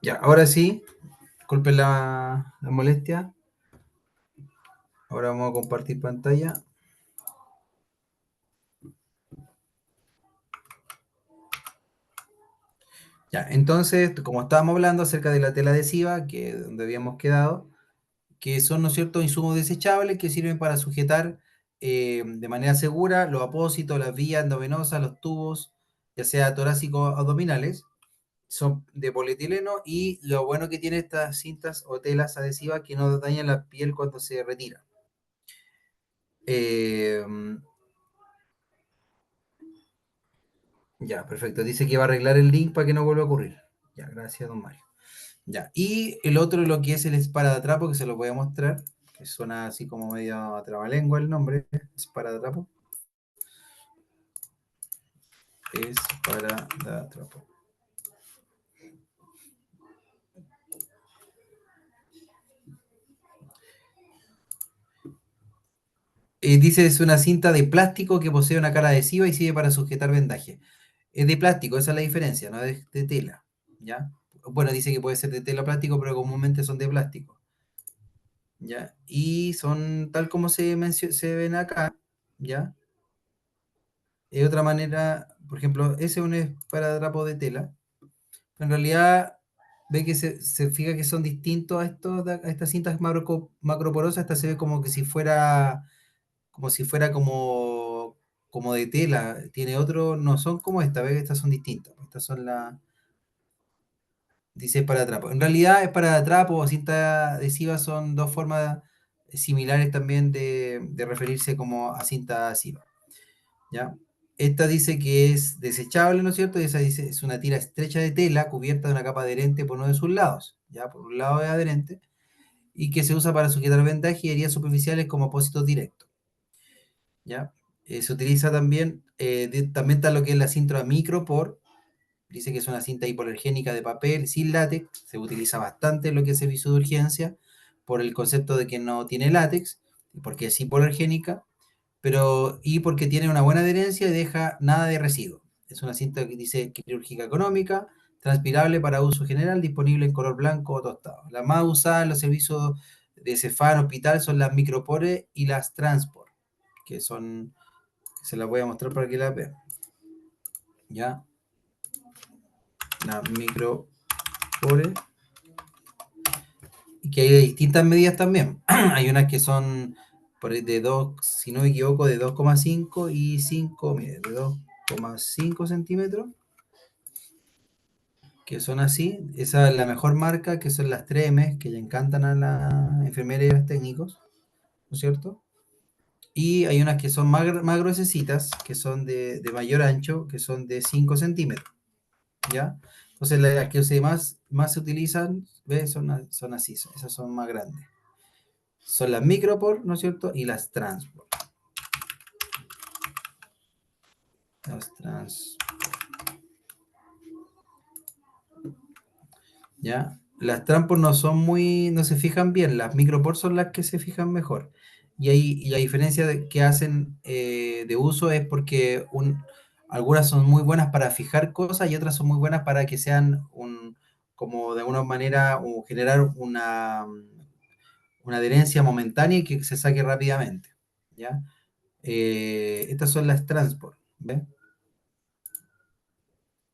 Ya, ahora sí, disculpen la molestia. Ahora vamos a compartir pantalla. Ya, entonces, como estábamos hablando acerca de la tela adhesiva, que donde habíamos quedado, que son, ¿no es cierto?, insumos desechables que sirven para sujetar de manera segura los apósitos, las vías endovenosas, los tubos, ya sea torácicos o abdominales. Son de polietileno y lo bueno que tiene estas cintas o telas adhesivas que no dañan la piel cuando se retira. Eh, ya, perfecto. Dice que va a arreglar el link para que no vuelva a ocurrir. Ya, gracias, don Mario. Ya, y el otro, lo que es el esparadrapo, que se lo voy a mostrar, que suena así como medio trabalengua el nombre, esparadrapo. Esparadrapo. Dice es una cinta de plástico que posee una cara adhesiva y sirve para sujetar vendaje. Es de plástico, esa es la diferencia, no es de tela, ¿ya? Bueno, dice que puede ser de tela o plástico, pero comúnmente son de plástico, ¿ya? Y son tal como se ven acá, ¿ya? De otra manera, por ejemplo, ese es un esparadrapo de tela. En realidad, ve que se fija que son distintos a estas cintas macroporosas. Esta se ve como que si fuera, como de tela. Tiene otro, no son como esta, ve que estas son distintas. Estas son las, dice para trapo. En realidad, es para trapo o cinta adhesiva son dos formas similares también de referirse como a cinta adhesiva. ¿Ya? Esta dice que es desechable, ¿no es cierto? Y esa dice es una tira estrecha de tela cubierta de una capa adherente por uno de sus lados, ¿ya? Por un lado es adherente, y que se usa para sujetar vendaje y heridas superficiales como apósitos directos, ¿ya? Se utiliza también, también está lo que es la cinta micropor, dice que es una cinta hipoalergénica de papel sin látex, se utiliza bastante en lo que es servicio de urgencia por el concepto de que no tiene látex, porque es hipoalergénica, y porque tiene una buena adherencia y deja nada de residuo. Es una cinta que dice quirúrgica económica, transpirable para uso general, disponible en color blanco o tostado. Las más usadas en los servicios de Cefam Hospital son las Micropore y las Transport, que son, se las voy a mostrar para que las vean. ¿Ya? Las Micropore. Y que hay de distintas medidas también. Hay unas que son de 2, si no me equivoco, de 2,5 y 5, mire, de 2,5 centímetros, que son así. Esa es la mejor marca, que son las 3M, que le encantan a las enfermeras y a los técnicos, ¿no es cierto? Y hay unas que son más gruesecitas, que son de mayor ancho, que son de 5 centímetros, ¿ya? Entonces las que más se utilizan, ¿ves? Son así, esas son más grandes. Son las micropor, ¿no es cierto? Y las transport. Las trans. ¿Ya? Las transport no se fijan bien, las micropor son las que se fijan mejor. Y la diferencia que hacen de uso es porque algunas son muy buenas para fijar cosas y otras son muy buenas para que sean como de alguna manera generar una adherencia momentánea y que se saque rápidamente. ¿Ya? Estas son las transport, ¿ves?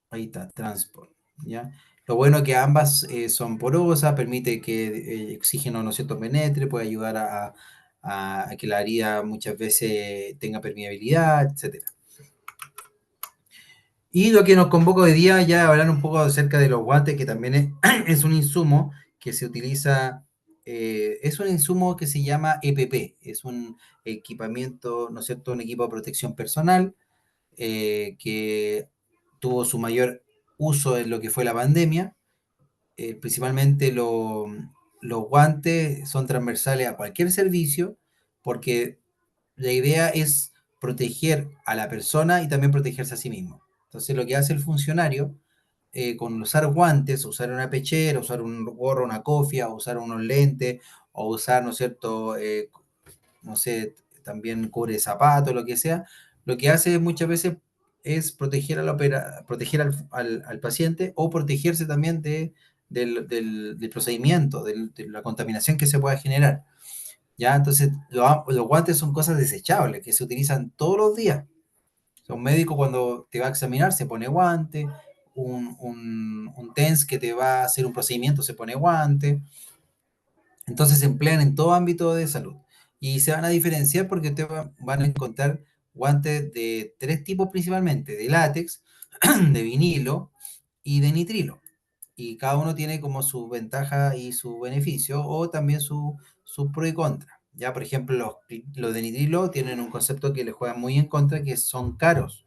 Ahí está, transport, ¿ya? Lo bueno es que ambas son porosas, permite que el oxígeno no se penetre, puede ayudar a que la herida muchas veces tenga permeabilidad, etcétera. Y lo que nos convoca hoy día ya hablar un poco acerca de los guantes, que también es un insumo que se utiliza, es un insumo que se llama EPP, es un equipamiento, ¿no es cierto?, un equipo de protección personal, que tuvo su mayor uso en lo que fue la pandemia. Principalmente los guantes son transversales a cualquier servicio porque la idea es proteger a la persona y también protegerse a sí mismo. Entonces lo que hace el funcionario con usar guantes, usar una pechera, usar un gorro, una cofia, usar unos lentes o usar, ¿no es cierto?, no sé, también cubre zapatos, lo que sea, lo que hace es muchas veces es proteger, proteger al paciente o protegerse también del procedimiento, de la contaminación que se pueda generar. ¿Ya? Entonces, los guantes son cosas desechables que se utilizan todos los días. O sea, un médico cuando te va a examinar se pone guante, un TENS que te va a hacer un procedimiento se pone guante. Entonces se emplean en todo ámbito de salud. Y se van a diferenciar porque ustedes van a encontrar guantes de tres tipos principalmente, de látex, de vinilo y de nitrilo. Y cada uno tiene como su ventaja y su beneficio, o también su pro y contra. Ya, por ejemplo, los de nitrilo tienen un concepto que les juega muy en contra, que son caros.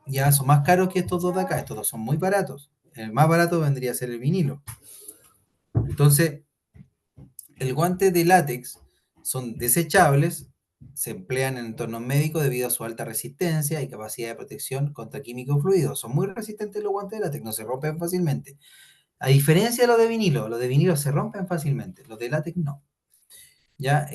Ya son más caros que estos dos de acá. Estos dos son muy baratos. El más barato vendría a ser el vinilo. Entonces, el guante de látex son desechables, se emplean en entornos médicos debido a su alta resistencia y capacidad de protección contra químicos fluidos. Son muy resistentes los guantes de látex, no se rompen fácilmente. A diferencia de los de vinilo se rompen fácilmente, los de látex no. ¿Ya?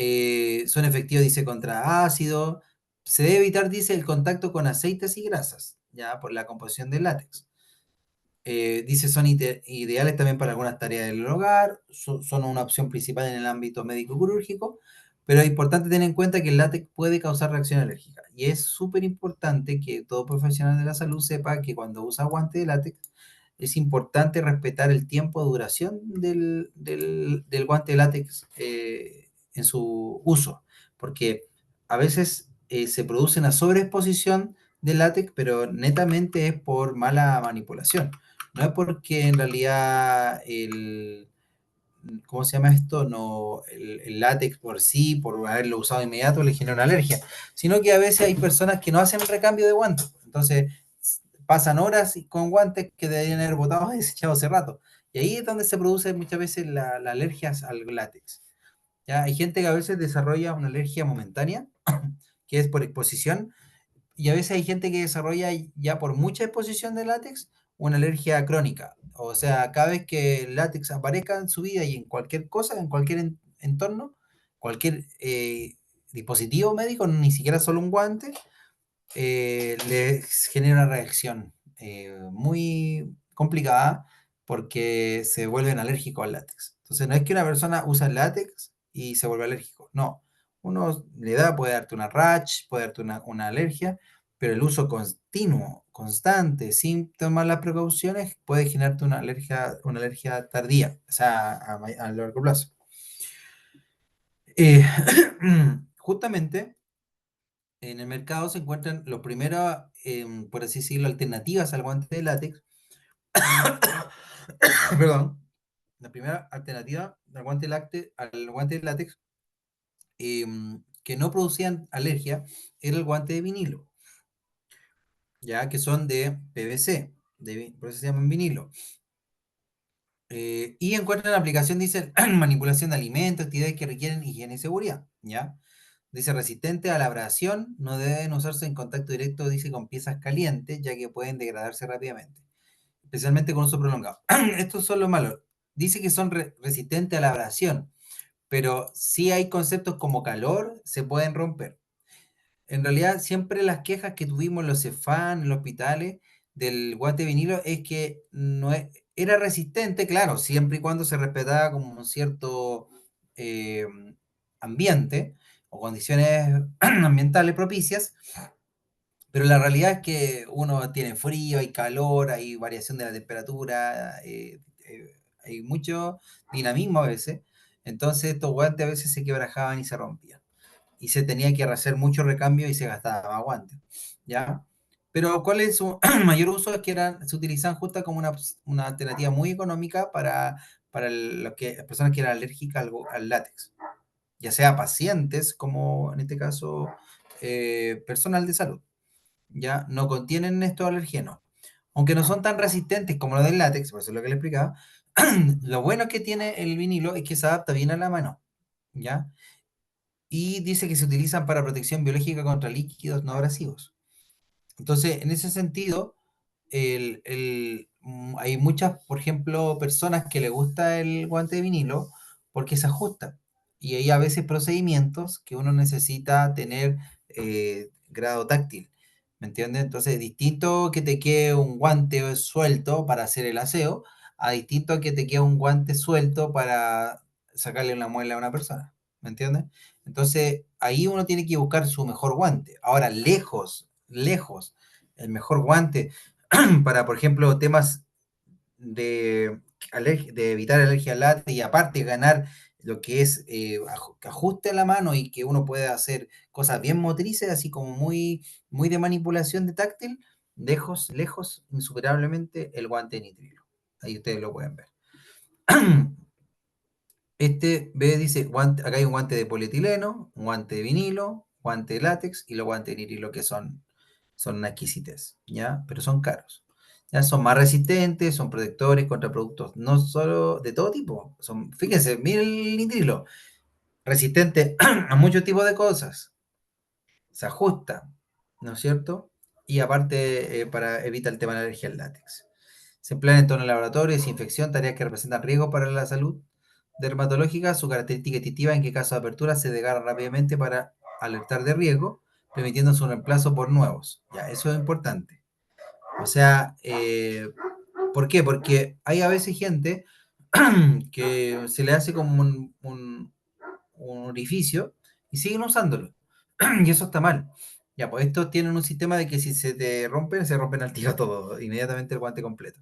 Son efectivos, dice, contra ácido. Se debe evitar, dice, el contacto con aceites y grasas, ya por la composición del látex. Dice, son ideales también para algunas tareas del hogar, son una opción principal en el ámbito médico-quirúrgico, pero es importante tener en cuenta que el látex puede causar reacción alérgica. Y es súper importante que todo profesional de la salud sepa que cuando usa guante de látex, es importante respetar el tiempo de duración del guante de látex en su uso, porque a veces se produce una sobreexposición del látex, pero netamente es por mala manipulación. No es porque en realidad ¿cómo se llama esto? No, el látex por sí, por haberlo usado inmediato, le genera una alergia, sino que a veces hay personas que no hacen el recambio de guantes. Entonces, pasan horas con guantes que deberían haber botado y desechado hace rato. Y ahí es donde se produce muchas veces la alergia al látex. ¿Ya? Hay gente que a veces desarrolla una alergia momentánea, que es por exposición, y a veces hay gente que desarrolla ya por mucha exposición de látex una alergia crónica. O sea, cada vez que el látex aparezca en su vida y en cualquier cosa, en cualquier entorno, cualquier dispositivo médico, ni siquiera solo un guante, les genera una reacción muy complicada porque se vuelven alérgicos al látex. Entonces, no es que una persona usa el látex y se vuelve alérgico, no. Uno le da, puede darte una rash, puede darte una alergia, pero el uso continuo, constante, sin tomar las precauciones, puede generarte una alergia tardía, o sea, a largo plazo. Eh, justamente en el mercado se encuentran los primeros, por así decirlo, alternativas al guante de látex. Perdón. La primera alternativa al guante de látex que no producían alergia era el guante de vinilo, ya que son de PVC, por eso se llaman vinilo. Y encuentran aplicación, dice, manipulación de alimentos, actividades que requieren higiene y seguridad, ¿ya? Dice, resistente a la abrasión, no deben usarse en contacto directo, dice, con piezas calientes, ya que pueden degradarse rápidamente, especialmente con uso prolongado. Estos son los malos. Dice que son resistentes a la abrasión, pero si hay conceptos como calor, se pueden romper. En realidad, siempre las quejas que tuvimos en los Cefam, en los hospitales, del guante de vinilo, es que no era resistente, claro, siempre y cuando se respetaba como un cierto eh, ambiente o condiciones ambientales propicias, pero la realidad es que uno tiene frío, hay calor, hay variación de la temperatura, hay mucho dinamismo a veces, entonces estos guantes a veces se quebrajaban y se rompían y se tenía que hacer mucho recambio y se gastaba más guantes, ¿ya? Pero ¿cuál es su mayor uso? Es que se utilizaban justo como una alternativa muy económica para las personas que eran alérgicas al látex, ya sea pacientes como en este caso personal de salud, ya no contienen estos alergenos. Aunque no son tan resistentes como los del látex, por eso es lo que le explicaba, lo bueno que tiene el vinilo es que se adapta bien a la mano, ¿ya? Y dice que se utilizan para protección biológica contra líquidos no abrasivos. Entonces, en ese sentido, hay muchas, por ejemplo, personas que les gusta el guante de vinilo porque se ajusta. Y hay a veces procedimientos que uno necesita tener grado táctil. ¿me entiendes? Entonces, distinto que te quede un guante suelto para hacer el aseo, a distinto a que te quede un guante suelto para sacarle una muela a una persona, ¿me entiendes? Entonces, ahí uno tiene que buscar su mejor guante. Ahora, lejos, lejos, el mejor guante para, por ejemplo, temas de, de evitar alergia al látex y aparte ganar lo que es que ajuste a la mano y que uno pueda hacer cosas bien motrices, así como muy, muy de manipulación de táctil, lejos, lejos, insuperablemente el guante de nitrilo. Ahí ustedes lo pueden ver. Este, ve, dice, guante, acá hay un guante de polietileno, un guante de vinilo, guante de látex y los guantes de nitrilo que son una exquisitez, ¿ya? Pero son caros. Ya son más resistentes, son protectores contra productos no solo de todo tipo. Son, fíjense, miren el nitrilo, resistente a muchos tipos de cosas. Se ajusta, ¿no es cierto? Y aparte, para evitar el tema de la alergia al látex. Se emplean en torno al laboratorio, desinfección, tareas que representan riesgo para la salud dermatológica. Su característica distintiva en que caso de apertura se desgarra rápidamente para alertar de riesgo, permitiendo su reemplazo por nuevos. Ya, eso es importante. O sea, ¿por qué? Porque hay a veces gente que se le hace como un orificio y siguen usándolo. Y eso está mal. Ya, pues estos tienen un sistema de que si se te rompen, se rompen al tiro todo, inmediatamente el guante completo.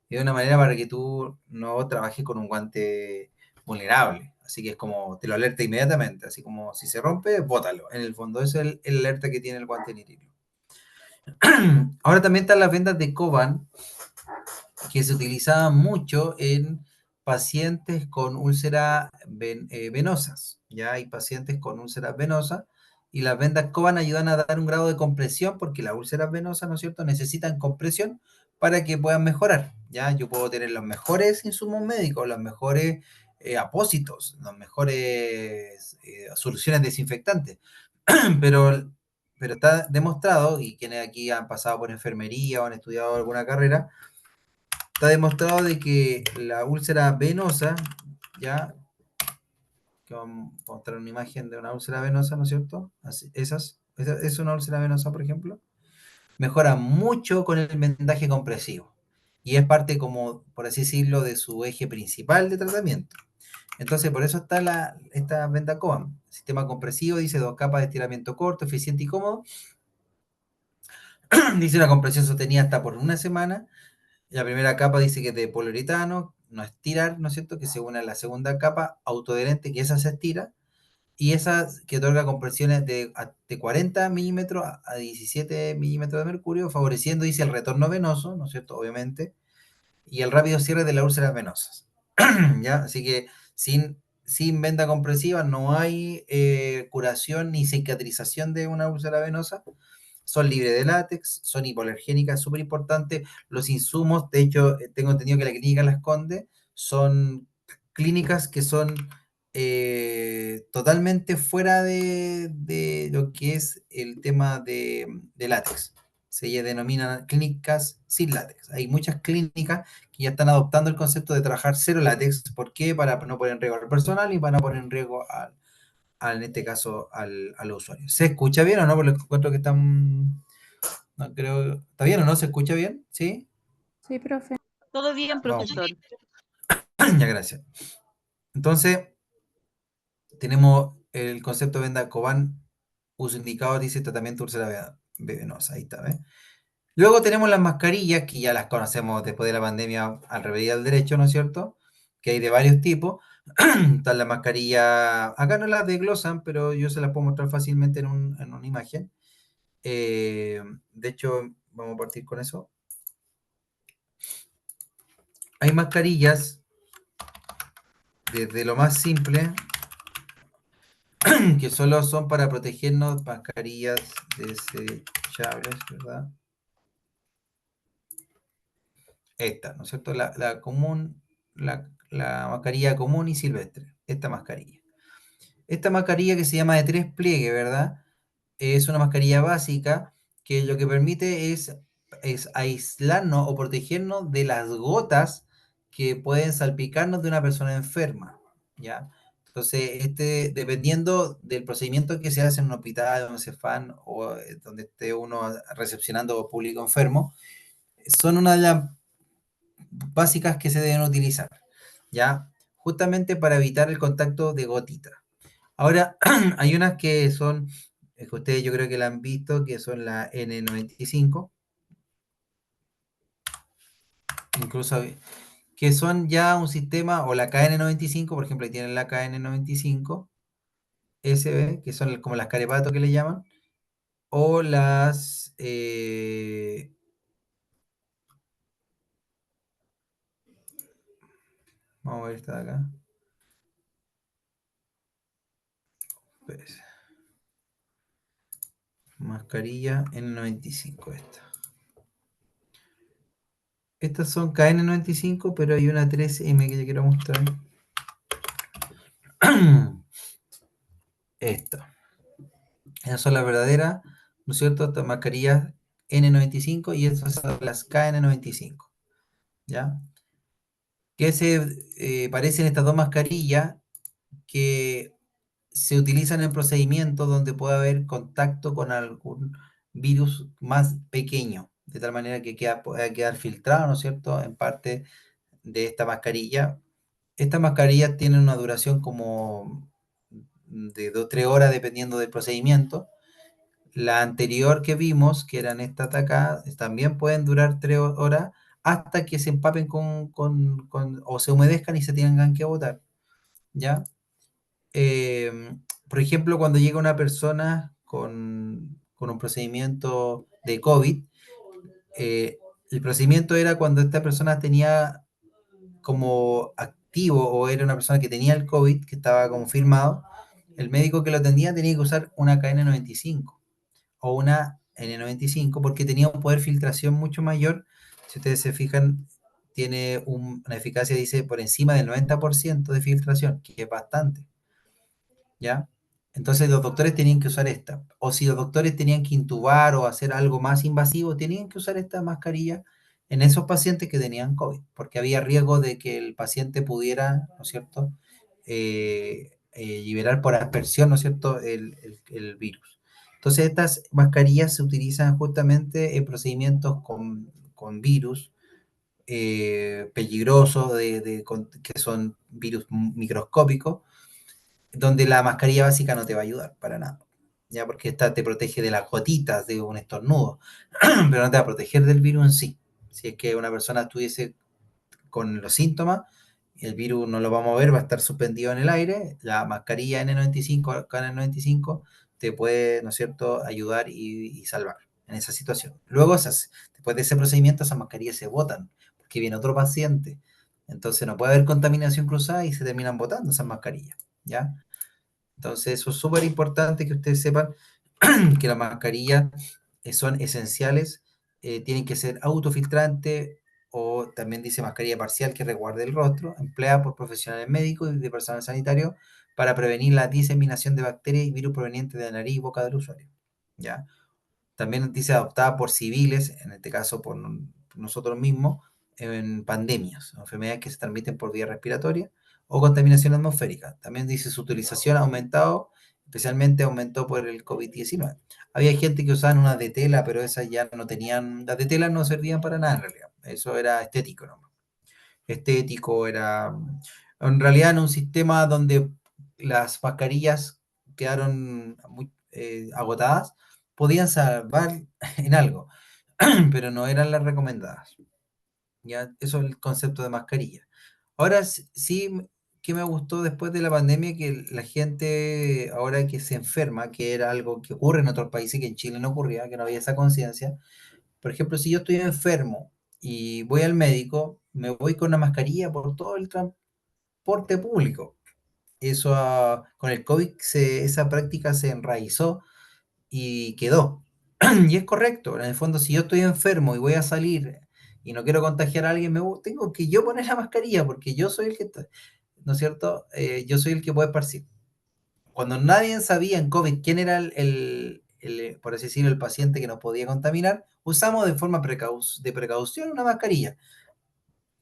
Y de una manera para que tú no trabajes con un guante vulnerable. Así que es como, te lo alerta inmediatamente. Así como si se rompe, bótalo. En el fondo, ese es el alerta que tiene el guante nitrilo. Ahora también están las vendas de Coban, que se utilizaban mucho en pacientes con úlceras venosas. Ya hay pacientes con úlceras venosas y las vendas Coban ayudan a dar un grado de compresión porque las úlceras venosas, ¿no es cierto?, necesitan compresión para que puedan mejorar. Ya yo puedo tener los mejores insumos médicos, los mejores apósitos, las mejores soluciones desinfectantes, pero, pero está demostrado, y quienes aquí han pasado por enfermería o han estudiado alguna carrera, está demostrado de que la úlcera venosa, ya, que vamos a mostrar una imagen de una úlcera venosa, ¿no es cierto? Así, esa es una úlcera venosa, por ejemplo, mejora mucho con el vendaje compresivo y es parte, como por así decirlo, de su eje principal de tratamiento. Entonces, por eso está esta venda Coam. Sistema compresivo, dice, 2 capas de estiramiento corto, eficiente y cómodo. Dice una compresión sostenida hasta por una semana. La primera capa dice que es de poliuretano, no estirar, ¿no es cierto? Que se une a la segunda capa autoadherente, que esa se estira, y esa que otorga compresiones de 40 milímetros a 17 milímetros de mercurio, favoreciendo, dice, el retorno venoso, ¿no es cierto? Obviamente, y el rápido cierre de las úlceras venosas. ¿Ya? Así que sin venda compresiva no hay curación ni cicatrización de una úlcera venosa. Son libres de látex, son hipoalergénicas, súper importante. Los insumos, de hecho, tengo entendido que la clínica Las Condes son clínicas que son totalmente fuera de lo que es el tema de látex. Se denominan clínicas sin látex. Hay muchas clínicas que ya están adoptando el concepto de trabajar cero látex. ¿Por qué? Para no poner en riesgo al personal y para no poner en riesgo en este caso al usuario. ¿Se escucha bien o no? Porque encuentro que están, no creo, ¿está bien o no? ¿Se escucha bien? ¿Sí? Sí, profe. Todo bien, Vamos. profesor. Ya, gracias. Entonces, tenemos el concepto de venda Coban, uso indicado, dice tratamiento úlcera venosa, ahí está, ¿ves? Luego tenemos las mascarillas, que ya las conocemos después de la pandemia al revés y al derecho, ¿no es cierto? Que hay de varios tipos. Están las mascarillas, acá no las desglosan, pero yo se las puedo mostrar fácilmente en una imagen. De hecho, vamos a partir con eso. Hay mascarillas desde lo más simple, que solo son para protegernos, mascarillas desechables, ¿verdad? Esta, ¿no es cierto? La común, la mascarilla común y silvestre, esta mascarilla. Esta mascarilla que se llama de 3 pliegues, ¿verdad? Es una mascarilla básica que lo que permite es aislarnos o protegernos de las gotas que pueden salpicarnos de una persona enferma, ¿ya? Entonces, dependiendo del procedimiento que se hace en un hospital, donde se fan o donde esté uno recepcionando público enfermo, son una de las básicas que se deben utilizar, ¿ya? Justamente para evitar el contacto de gotita. Ahora, hay unas que son, que ustedes yo creo que la han visto, que son la N95, incluso que son ya un sistema, o la KN95, por ejemplo, ahí tienen la KN95 SB, que son como las carepato que le llaman, o las, vamos a ver esta de acá, pues, mascarilla N95 esta. Estas son KN95, pero hay una 3M que yo quiero mostrar. Esta. Esas son las verdaderas, ¿no es cierto? Estas mascarillas N95 y estas son las KN95, ¿ya? Que se parecen estas dos mascarillas que se utilizan en procedimientos donde puede haber contacto con algún virus más pequeño, de tal manera que pueda quedar filtrado, ¿no es cierto?, en parte de esta mascarilla. Estas mascarillas tienen una duración como de 2 3 horas dependiendo del procedimiento. La anterior que vimos, que eran estas de acá, también pueden durar 3 horas hasta que se empapen o se humedezcan y se tengan que botar, ¿ya? Por ejemplo, cuando llega una persona con un procedimiento de COVID, eh, el procedimiento era cuando esta persona tenía como activo o era una persona que tenía el COVID, que estaba confirmado, el médico que lo atendía tenía que usar una KN95 o una N95 porque tenía un poder de filtración mucho mayor. Si ustedes se fijan, tiene una eficacia, dice, por encima del 90% de filtración, que es bastante, ¿ya? Entonces los doctores tenían que usar esta. O si los doctores tenían que intubar o hacer algo más invasivo, tenían que usar esta mascarilla en esos pacientes que tenían COVID, porque había riesgo de que el paciente pudiera, ¿no es cierto?, liberar por aspersión, ¿no es cierto?, el virus. Entonces estas mascarillas se utilizan justamente en procedimientos con virus peligrosos, que son virus microscópicos, donde la mascarilla básica no te va a ayudar para nada, ya porque esta te protege de las gotitas de un estornudo, pero no te va a proteger del virus en sí. Si es que una persona estuviese con los síntomas, el virus no lo va a mover, va a estar suspendido en el aire, la mascarilla N95, KN95, te puede, ¿no es cierto?, ayudar y salvar en esa situación. Luego, después de ese procedimiento, esas mascarillas se botan, porque viene otro paciente. Entonces no puede haber contaminación cruzada y se terminan botando esas mascarillas, ¿ya? Entonces, eso es súper importante que ustedes sepan que las mascarillas son esenciales, tienen que ser autofiltrantes o también dice mascarilla parcial que resguarde el rostro, empleada por profesionales médicos y de personal sanitario para prevenir la diseminación de bacterias y virus provenientes de la nariz y boca del usuario, ¿ya? También dice adoptada por civiles, en este caso por nosotros mismos, en pandemias, enfermedades que se transmiten por vía respiratoria o contaminación atmosférica. También dice su utilización ha aumentado, especialmente aumentó por el COVID-19. Había gente que usaban unas de tela, pero esas ya no tenían, las de tela no servían para nada en realidad. Eso era estético, ¿no? Estético, era en realidad en un sistema donde las mascarillas quedaron muy agotadas, podían salvar en algo, pero no eran las recomendadas. Ya, eso es el concepto de mascarilla. Ahora sí que me gustó después de la pandemia que la gente ahora que se enferma, que era algo que ocurre en otros países que en Chile no ocurría, que no había esa conciencia. Por ejemplo, si yo estoy enfermo y voy al médico, me voy con una mascarilla por todo el transporte público. Eso con el COVID esa práctica se enraizó y quedó. Y es correcto, en el fondo, si yo estoy enfermo y voy a salir y no quiero contagiar a alguien, tengo que yo poner la mascarilla porque yo soy el que está, ¿no es cierto? Yo soy el que puede esparcir. Cuando nadie sabía en COVID quién era por así decirlo, el paciente que nos podía contaminar, usamos de forma de precaución una mascarilla.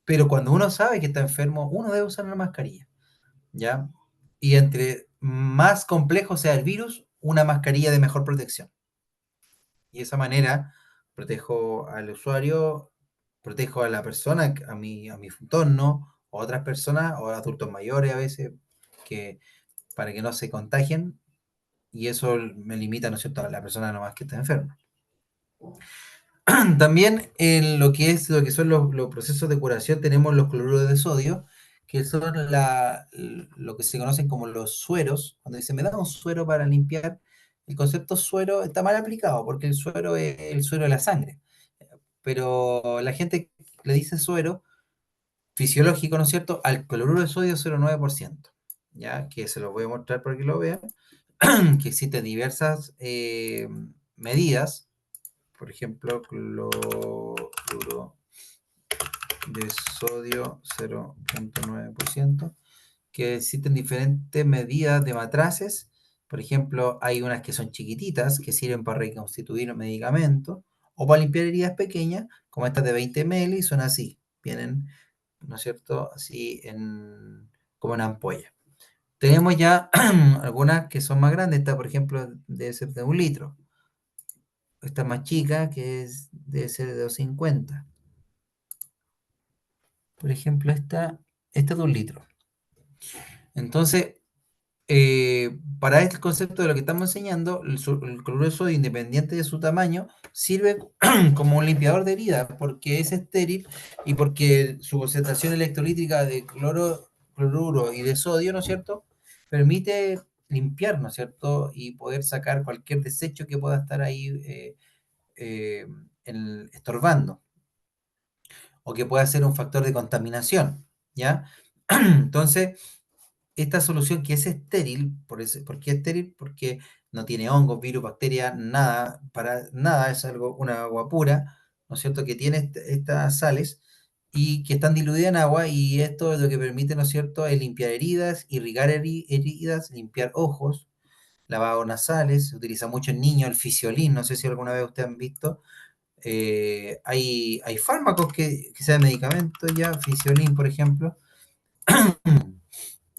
Pero cuando uno sabe que está enfermo, uno debe usar una mascarilla, ¿ya? y entre más complejo sea el virus, una mascarilla de mejor protección. Y de esa manera protejo al usuario, protejo a la persona, a mi entorno, o a otras personas, o a adultos mayores a veces, que, para que no se contagien, y eso me limita, ¿no es cierto?, a la persona nomás que está enferma. También en lo que son los procesos de curación tenemos los cloruros de sodio, que son lo que se conocen como los sueros. Cuando dice, me da un suero para limpiar, el concepto suero está mal aplicado, porque el suero es el suero de la sangre. Pero la gente le dice suero fisiológico, ¿no es cierto?, al cloruro de sodio 0,9%, ¿ya? Que se los voy a mostrar para que lo vean, que existen diversas medidas. Por ejemplo, cloruro de sodio 0,9%, que existen diferentes medidas de matraces. Por ejemplo, hay unas que son chiquititas, que sirven para reconstituir medicamentos, o para limpiar heridas pequeñas, como estas de 20 ml, y son así, vienen, ¿no es cierto?, así como en ampolla. Tenemos ya algunas que son más grandes, esta por ejemplo debe ser de 1 litro. Esta más chica, debe ser de 250. Por ejemplo, esta es de 1 litro. Entonces, para este concepto de lo que estamos enseñando, el cloruro de sodio, independiente de su tamaño, sirve como un limpiador de heridas, porque es estéril y porque su concentración electrolítica de cloruro y de sodio, ¿no es cierto?, permite limpiar, ¿no es cierto?, y poder sacar cualquier desecho que pueda estar ahí eh, estorbando, o que pueda ser un factor de contaminación, ¿ya? Entonces, esta solución que es estéril, ¿por qué estéril? Porque no tiene hongos, virus, bacterias, nada, para nada, es una agua pura, ¿no es cierto?, que tiene estas sales y que están diluidas en agua, y esto es lo que permite, ¿no es cierto?, es limpiar heridas, irrigar heridas, limpiar ojos, lavado nasales. Se utiliza mucho en niños, el fisiolín, no sé si alguna vez ustedes han visto. Hay fármacos que sean medicamentos ya, fisiolín, por ejemplo,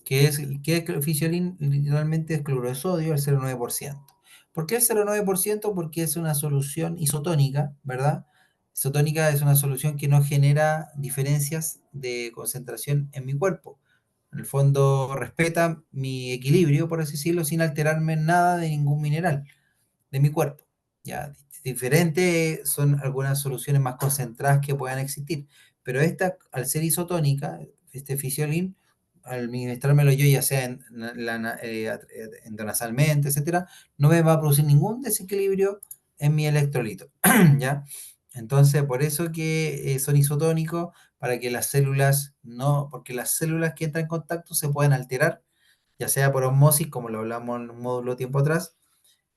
que es el fisiolín, literalmente es cloruro de sodio, el 0,9%. ¿Por qué el 0,9%? Porque es una solución isotónica, ¿verdad? Isotónica es una solución que no genera diferencias de concentración en mi cuerpo. En el fondo respeta mi equilibrio, por así decirlo, sin alterarme en nada de ningún mineral de mi cuerpo. Ya, diferente son algunas soluciones más concentradas que puedan existir, pero esta, al ser isotónica, este fisiolín, al administrármelo yo, ya sea endonasalmente, etcétera, no me va a producir ningún desequilibrio en mi electrolito, ¿ya? Entonces, por eso que son isotónicos, para que las células no, porque las células que entran en contacto se pueden alterar, ya sea por osmosis, como lo hablamos en un módulo tiempo atrás.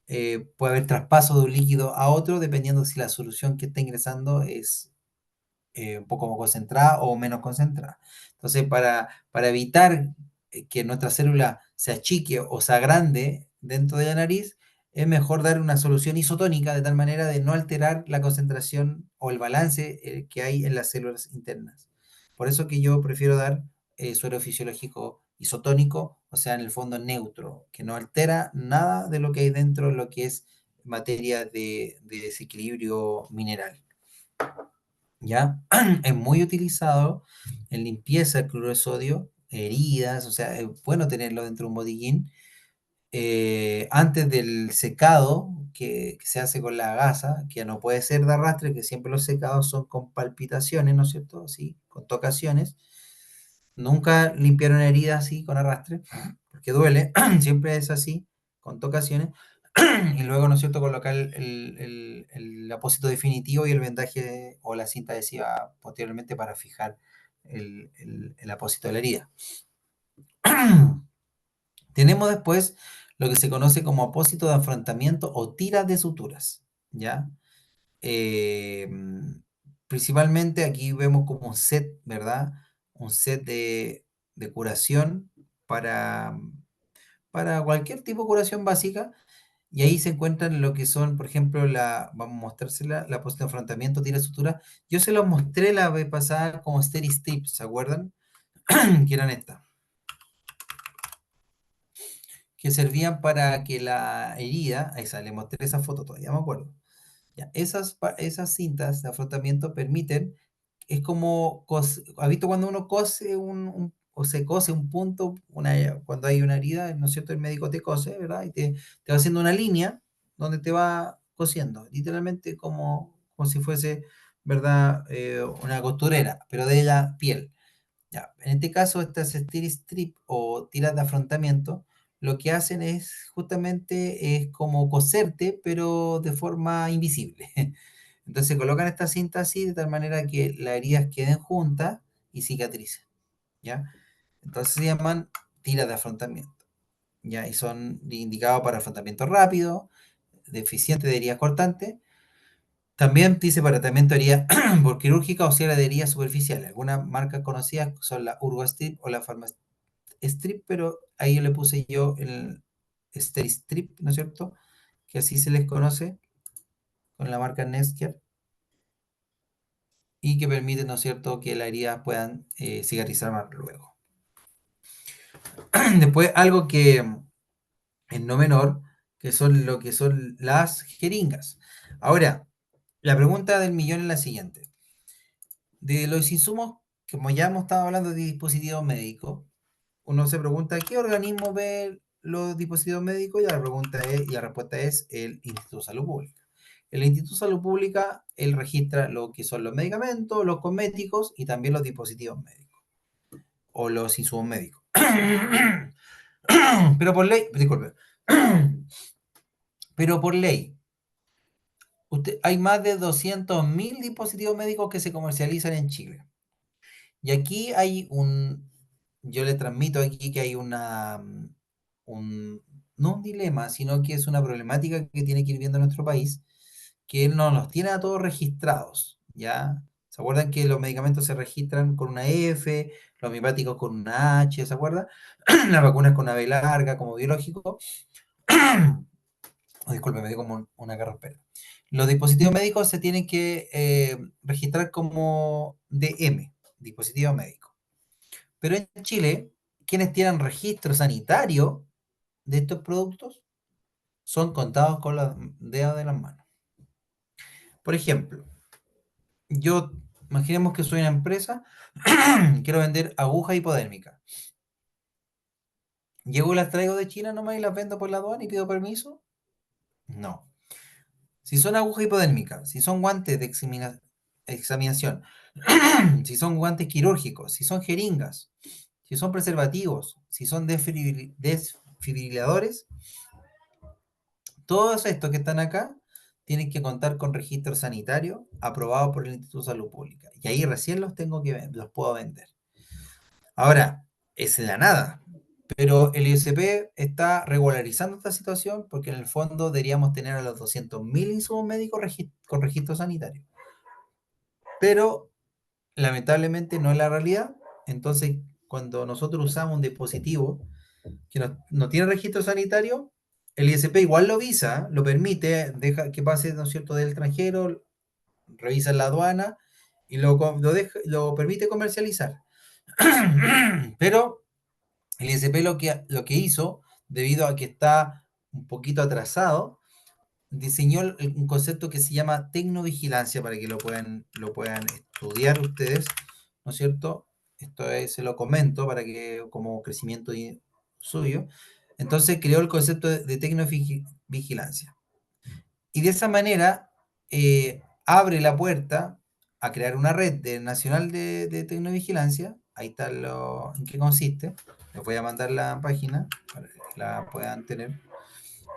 Puede haber traspaso de un líquido a otro, dependiendo si la solución que está ingresando es un poco más concentrada o menos concentrada. Entonces, para evitar que nuestra célula se achique o se agrande dentro de la nariz, es mejor dar una solución isotónica, de tal manera de no alterar la concentración o el balance que hay en las células internas. Por eso que yo prefiero dar suero fisiológico isotónico, o sea, en el fondo neutro, que no altera nada de lo que hay dentro, lo que es materia de desequilibrio mineral. ¿Ya? Es muy utilizado en limpieza el cloruro de sodio, heridas, o sea, es bueno tenerlo dentro de un botiquín. Antes del secado que se hace con la gasa, que no puede ser de arrastre, que siempre los secados son con palpitaciones, ¿no es cierto? Así, con tocaciones. Nunca limpiar una herida así con arrastre, porque duele, siempre es así, con tocaciones. Y luego, ¿no es cierto?, colocar el apósito definitivo y el vendaje o la cinta adhesiva posteriormente para fijar el apósito de la herida. Tenemos después lo que se conoce como apósito de afrontamiento o tiras de suturas, ¿ya? Eh, Principalmente aquí vemos como un set, ¿verdad? Un set de curación para, para cualquier tipo de curación básica. Y ahí se encuentran lo que son, por ejemplo, vamos a mostrársela, la puesta de afrontamiento, tira sutura. Yo se los mostré la vez pasada como Steri Strips, ¿se acuerdan? Que eran estas. que servían para que la herida, esa, le mostré esa foto todavía, me acuerdo. Ya, esas cintas de afrontamiento permiten, es como, ¿has visto cuando uno cose o se cose un punto, cuando hay una herida, ¿no es cierto? El médico te cose, ¿verdad? Y te va haciendo una línea donde te va cosiendo, literalmente como si fuese, ¿verdad? Una costurera, pero de la piel. Ya, en este caso, estas steel strip o tiras de afrontamiento, lo que hacen es justamente es como coserte, pero de forma invisible. Entonces colocan esta cinta así de tal manera que las heridas queden juntas y cicatricen, ¿ya? Entonces se llaman tiras de afrontamiento, ¿ya? Y son indicados para afrontamiento rápido, deficiente de heridas cortantes. También dice para tratamiento de herida por quirúrgica o cierre de heridas superficiales. Algunas marcas conocidas son la Urgostrip o la Strip, pero ahí le puse yo el Strip, ¿no es cierto? Que así se les conoce con la marca Nesquer y que permite, ¿no es cierto?, que las heridas puedan cicatrizar más luego. Después, algo que es no menor, que son lo que son las jeringas. Ahora, la pregunta del millón es la siguiente. De los insumos, como ya hemos estado hablando de dispositivos médicos, uno se pregunta, ¿qué organismo ve los dispositivos médicos? Y la respuesta es el Instituto de Salud Pública. El Instituto de Salud Pública, él registra lo que son los medicamentos, los cosméticos y también los dispositivos médicos o los insumos médicos. Pero por ley, disculpe, pero por ley, hay más de 200.000 dispositivos médicos que se comercializan en Chile. Y aquí yo le transmito aquí que hay no un dilema, sino que es una problemática que tiene que ir viendo nuestro país, que no nos tiene a todos registrados, ¿ya? ¿Se acuerdan que los medicamentos se registran con una F, los homeopáticos con una H, ¿se acuerdan? Las vacunas con una B larga, como biológico. Oh, disculpe, me dio como una carraspera. Los dispositivos médicos se tienen que registrar como DM, dispositivo médico. Pero en Chile, quienes tienen registro sanitario de estos productos son contados con los dedos de las manos. Por ejemplo, yo, imaginemos que soy una empresa, quiero vender agujas hipodérmicas. ¿Llego y las traigo de China nomás y las vendo por la aduana y pido permiso? No. Si son agujas hipodérmicas, si son guantes de examinación, si son guantes quirúrgicos, si son jeringas, si son preservativos, si son desfibriladores, todos estos que están acá tienen que contar con registro sanitario aprobado por el Instituto de Salud Pública. Y ahí recién los puedo vender. Ahora, es la nada. Pero el ISP está regularizando esta situación porque en el fondo deberíamos tener a los 200.000 insumos médicos con registro sanitario. Pero lamentablemente no es la realidad. Entonces, cuando nosotros usamos un dispositivo que no tiene registro sanitario, el ISP igual lo visa, lo permite, deja que pase, ¿no es cierto?, del extranjero, revisa en la aduana y lo permite comercializar. Pero el ISP lo que hizo, debido a que está un poquito atrasado, diseñó un concepto que se llama tecnovigilancia para que lo puedan estudiar ustedes, ¿no es cierto? Se lo comento para que como crecimiento suyo. Entonces creó el concepto de tecnovigilancia. Y de esa manera abre la puerta a crear una red nacional de tecnovigilancia. Ahí está en qué consiste. Les voy a mandar la página para que la puedan tener.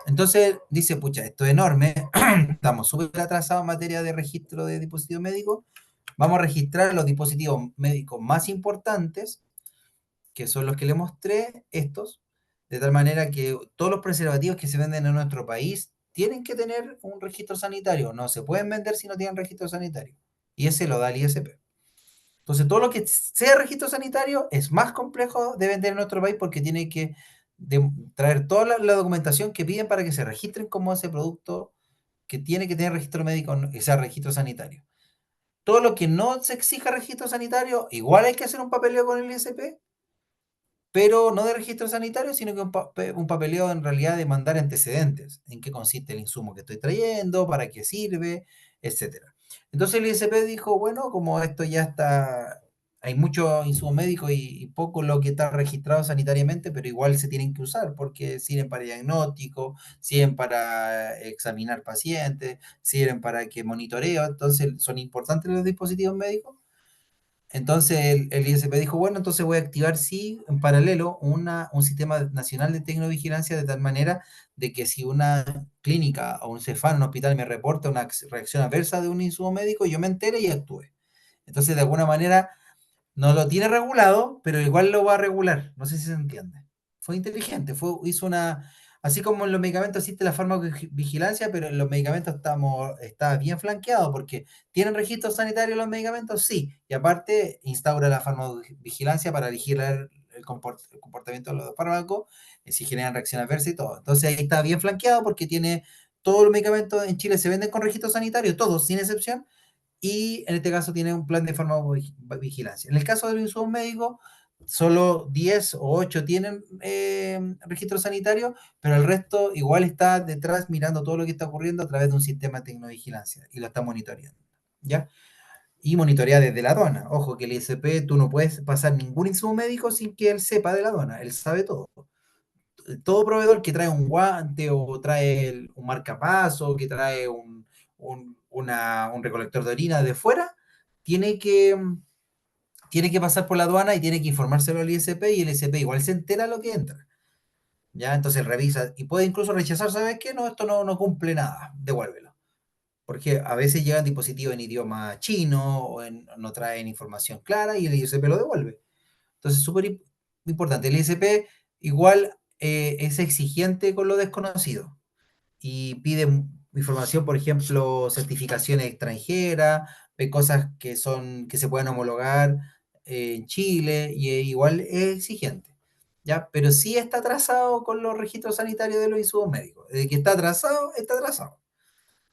Entonces dice, pucha, esto es enorme, estamos súper atrasados en materia de registro de dispositivos médicos, vamos a registrar los dispositivos médicos más importantes, que son los que le mostré, estos, de tal manera que todos los preservativos que se venden en nuestro país tienen que tener un registro sanitario, no se pueden vender si no tienen registro sanitario, y ese lo da el ISP. Entonces, todo lo que sea registro sanitario es más complejo de vender en nuestro país porque tiene que traer toda la documentación que piden para que se registren como ese producto que tiene que tener registro médico, que sea registro sanitario. Todo lo que no se exija registro sanitario, igual hay que hacer un papeleo con el ISP, pero no de registro sanitario, sino que un papeleo en realidad de mandar antecedentes, en qué consiste el insumo que estoy trayendo, para qué sirve, etcétera. Entonces el ISP dijo, bueno, como esto ya está, hay mucho insumo médico y poco lo que está registrado sanitariamente, pero igual se tienen que usar porque sirven para diagnóstico, sirven para examinar pacientes, sirven para que monitoreo, entonces son importantes los dispositivos médicos. Entonces el ISP dijo, bueno, entonces voy a activar, sí, en paralelo, un sistema nacional de tecnovigilancia de tal manera de que si una clínica o un Cefán, un hospital me reporta una reacción adversa de un insumo médico, yo me entere y actúe. Entonces, de alguna manera, no lo tiene regulado, pero igual lo va a regular. No sé si se entiende. Fue inteligente, hizo una... Así como en los medicamentos existe la farmacovigilancia, pero en los medicamentos está bien flanqueado porque ¿tienen registro sanitario los medicamentos? Sí. Y aparte instaura la farmacovigilancia para vigilar el comportamiento de los fármacos, si generan reacción adversa y todo. Entonces ahí está bien flanqueado porque tiene todos los medicamentos en Chile se venden con registro sanitario, todos, sin excepción, y en este caso tiene un plan de farmacovigilancia. En el caso de los insumos médicos, solo 10 o 8 tienen registro sanitario, pero el resto igual está detrás mirando todo lo que está ocurriendo a través de un sistema de tecnovigilancia y lo está monitoreando. ¿Ya? Y monitorea desde la aduana. Ojo que el ISP tú no puedes pasar ningún insumo médico sin que él sepa de la aduana, él sabe todo. Todo proveedor que trae un guante o trae un marcapaso, que trae un recolector de orina de fuera, tiene que, tiene que pasar por la aduana y tiene que informárselo al ISP y el ISP igual se entera lo que entra. ¿Ya? Entonces revisa y puede incluso rechazar, ¿sabes qué? No, esto no cumple nada, devuélvelo. Porque a veces llegan dispositivos en idioma chino o no traen información clara y el ISP lo devuelve. Entonces, súper importante. El ISP igual es exigente con lo desconocido y pide información, por ejemplo, certificaciones extranjeras, ve cosas que se pueden homologar en Chile y igual es exigente. ¿Ya? Pero sí está atrasado con los registros sanitarios de los insumos médicos. De que está atrasado.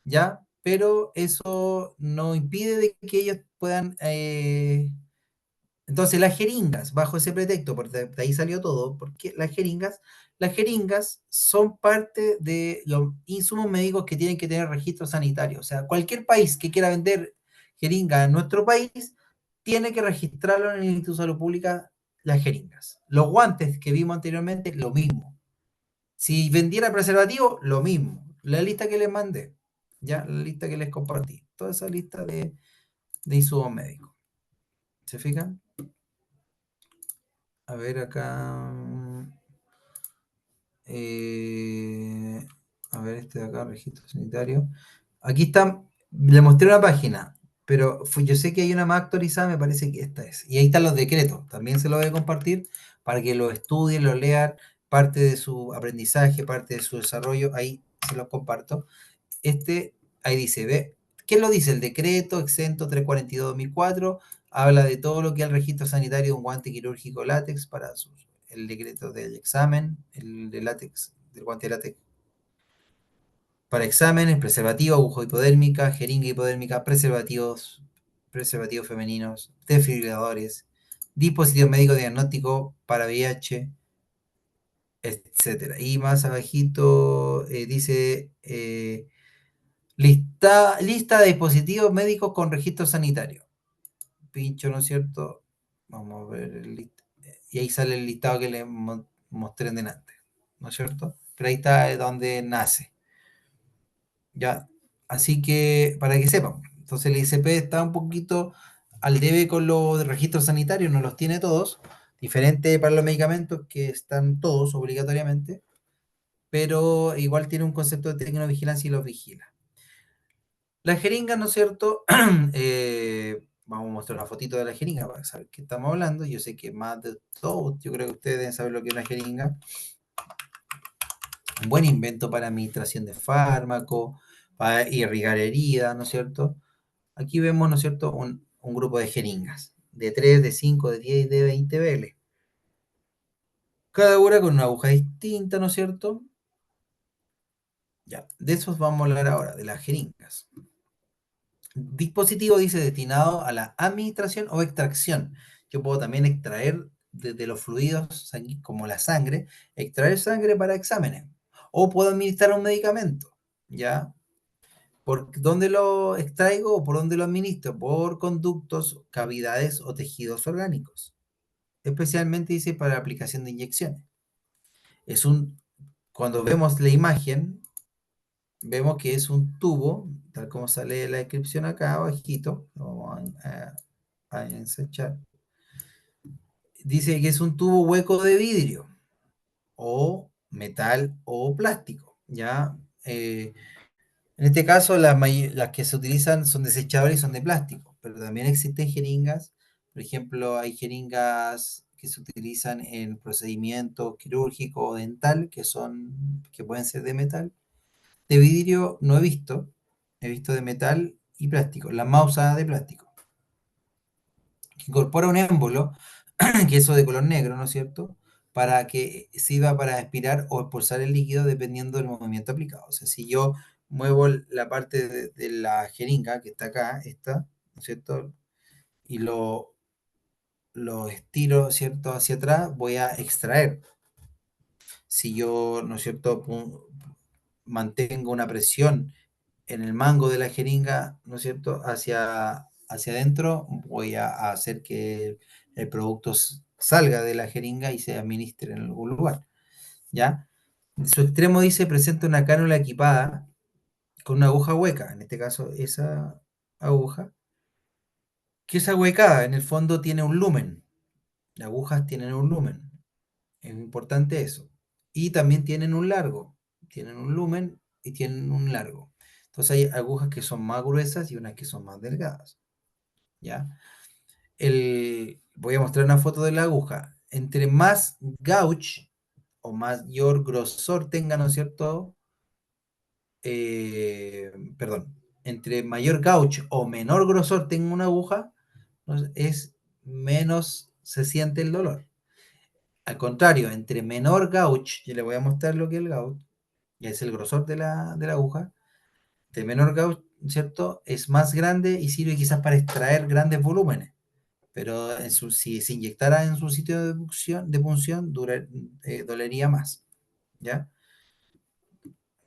¿Ya? Pero eso no impide de que ellos puedan entonces, las jeringas, bajo ese pretexto, porque de ahí salió todo, porque las jeringas son parte de los insumos médicos que tienen que tener registro sanitario. O sea, cualquier país que quiera vender jeringas en nuestro país tiene que registrarlo en el Instituto de Salud Pública las jeringas. Los guantes que vimos anteriormente, lo mismo. Si vendiera preservativo, lo mismo. La lista que les mandé, ya, la lista que les compartí, toda esa lista de insumos médicos. ¿Se fijan? A ver acá. eh, a ver, este de acá, registro sanitario. Aquí está, le mostré una página, pero yo sé que hay una más actualizada, me parece que esta es. Y ahí están los decretos, también se los voy a compartir para que lo estudien, lo lean, parte de su aprendizaje, parte de su desarrollo, ahí se los comparto. Ahí dice, ve, ¿qué lo dice? El decreto exento 342-2004 habla de todo lo que es el registro sanitario de un guante quirúrgico látex el decreto del examen, el de látex, del guante de látex para exámenes, preservativo, aguja hipodérmica, jeringa hipodérmica, preservativos femeninos, desfibriladores, dispositivo médico diagnóstico para VIH, etcétera. Y más abajito dice lista de dispositivos médicos con registro sanitario. Pincho, ¿no es cierto? Vamos a ver y ahí sale el listado que les mostré en delante, ¿no es cierto? Pero ahí está donde nace. Ya, así que para que sepan. Entonces el ICP está un poquito al debe con los registros sanitarios, no los tiene todos. Diferente para los medicamentos que están todos obligatoriamente, pero igual tiene un concepto de tecnovigilancia y los vigila. La jeringa, ¿no es cierto? Vamos a mostrar una fotito de la jeringa para saber qué estamos hablando. Yo sé que más de todo, yo creo que ustedes deben saber lo que es una jeringa. Un buen invento para administración de fármacos, para irrigar heridas, ¿no es cierto? Aquí vemos, ¿no es cierto?, un grupo de jeringas, de 3, de 5, de 10 y de 20 BL. Cada una con una aguja distinta, ¿no es cierto? Ya, de esos vamos a hablar ahora, de las jeringas. Dispositivo dice destinado a la administración o extracción. Yo puedo también extraer de los fluidos como la sangre, extraer sangre para exámenes. O puedo administrar un medicamento, ¿ya? ¿Por dónde lo extraigo o por dónde lo administro? Por conductos, cavidades o tejidos orgánicos. Especialmente dice para aplicación de inyecciones. Es un, cuando vemos la imagen, vemos que es un tubo, tal como sale la descripción acá abajito, lo vamos a ensachar. Dice que es un tubo hueco de vidrio o metal o plástico, ¿ya? En este caso, las que se utilizan son desechables y son de plástico, pero también existen jeringas. Por ejemplo, hay jeringas que se utilizan en procedimiento quirúrgico o dental, que pueden ser de metal. De vidrio no he visto de metal y plástico, la más usada de plástico, que incorpora un émbolo, que es eso de color negro, ¿no es cierto? Para que sirva para aspirar o expulsar el líquido dependiendo del movimiento aplicado. O sea, si yo muevo la parte de la jeringa que está acá, esta, ¿no es cierto? Y lo estiro, ¿cierto? Hacia atrás, voy a extraer. Si yo, ¿no es cierto? Mantengo una presión en el mango de la jeringa, ¿no es cierto? Hacia adentro, voy a hacer que el producto salga de la jeringa y se administre en algún lugar, ¿ya? En su extremo dice, presenta una cánula equipada con una aguja hueca, en este caso esa aguja, que es ahuecada, en el fondo tiene un lumen, las agujas tienen un lumen, es importante eso. Y también tienen un lumen y tienen un largo. Entonces hay agujas que son más gruesas y unas que son más delgadas, ¿ya? Voy a mostrar una foto de la aguja. Entre más gauge o mayor grosor tenga, ¿no es cierto? Perdón, entre mayor gauge o menor grosor tenga una aguja, ¿no? Es menos se siente el dolor. Al contrario, entre menor gauge, yo le voy a mostrar lo que es el gauge, que es el grosor de la aguja, de menor gauge, ¿cierto? Es más grande y sirve quizás para extraer grandes volúmenes, pero si se inyectara en su sitio de punción dolería más, ¿ya?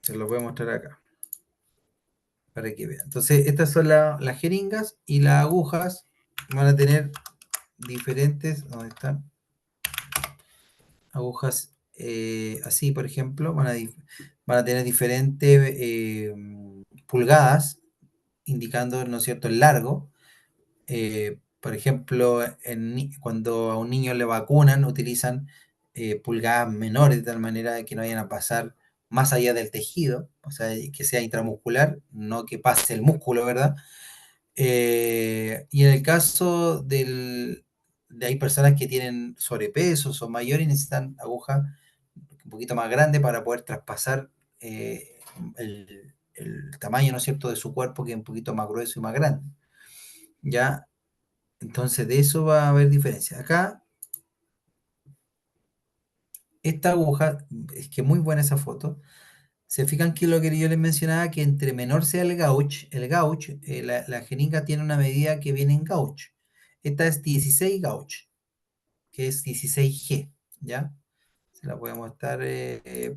Se lo voy a mostrar acá, para que vean. Entonces, estas son las jeringas y las agujas van a tener diferentes, ¿dónde están? Agujas así, por ejemplo, van a tener diferentes pulgadas, indicando, ¿no es cierto?, el largo. Por ejemplo, cuando a un niño le vacunan, utilizan pulgadas menores, de tal manera que no vayan a pasar más allá del tejido, o sea, que sea intramuscular, no que pase el músculo, ¿verdad? Y en el caso de hay personas que tienen sobrepeso, son mayores y necesitan agujas un poquito más grandes para poder traspasar el tamaño, ¿no es cierto?, de su cuerpo, que es un poquito más grueso y más grande. ¿Ya? Entonces, de eso va a haber diferencia. Acá, esta aguja, es que muy buena esa foto. Se fijan que lo que yo les mencionaba, que entre menor sea el gauge, la jeringa tiene una medida que viene en gauge. Esta es 16 gauge, que es 16G, ¿ya? Se la voy a mostrar,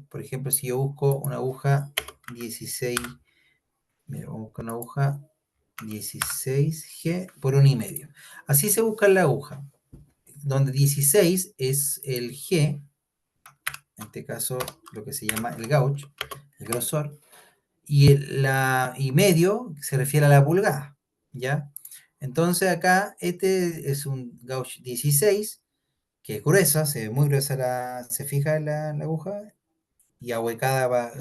por ejemplo, si yo busco una aguja 16, mira, vamos a buscar una aguja 16G por 1,5. Así se busca la aguja, donde 16 es el G, en este caso lo que se llama el gauge, el grosor, y medio se refiere a la pulgada, ¿ya? Entonces acá este es un gauge 16, que es gruesa, se ve muy gruesa, se fija en la aguja, y ahuecada va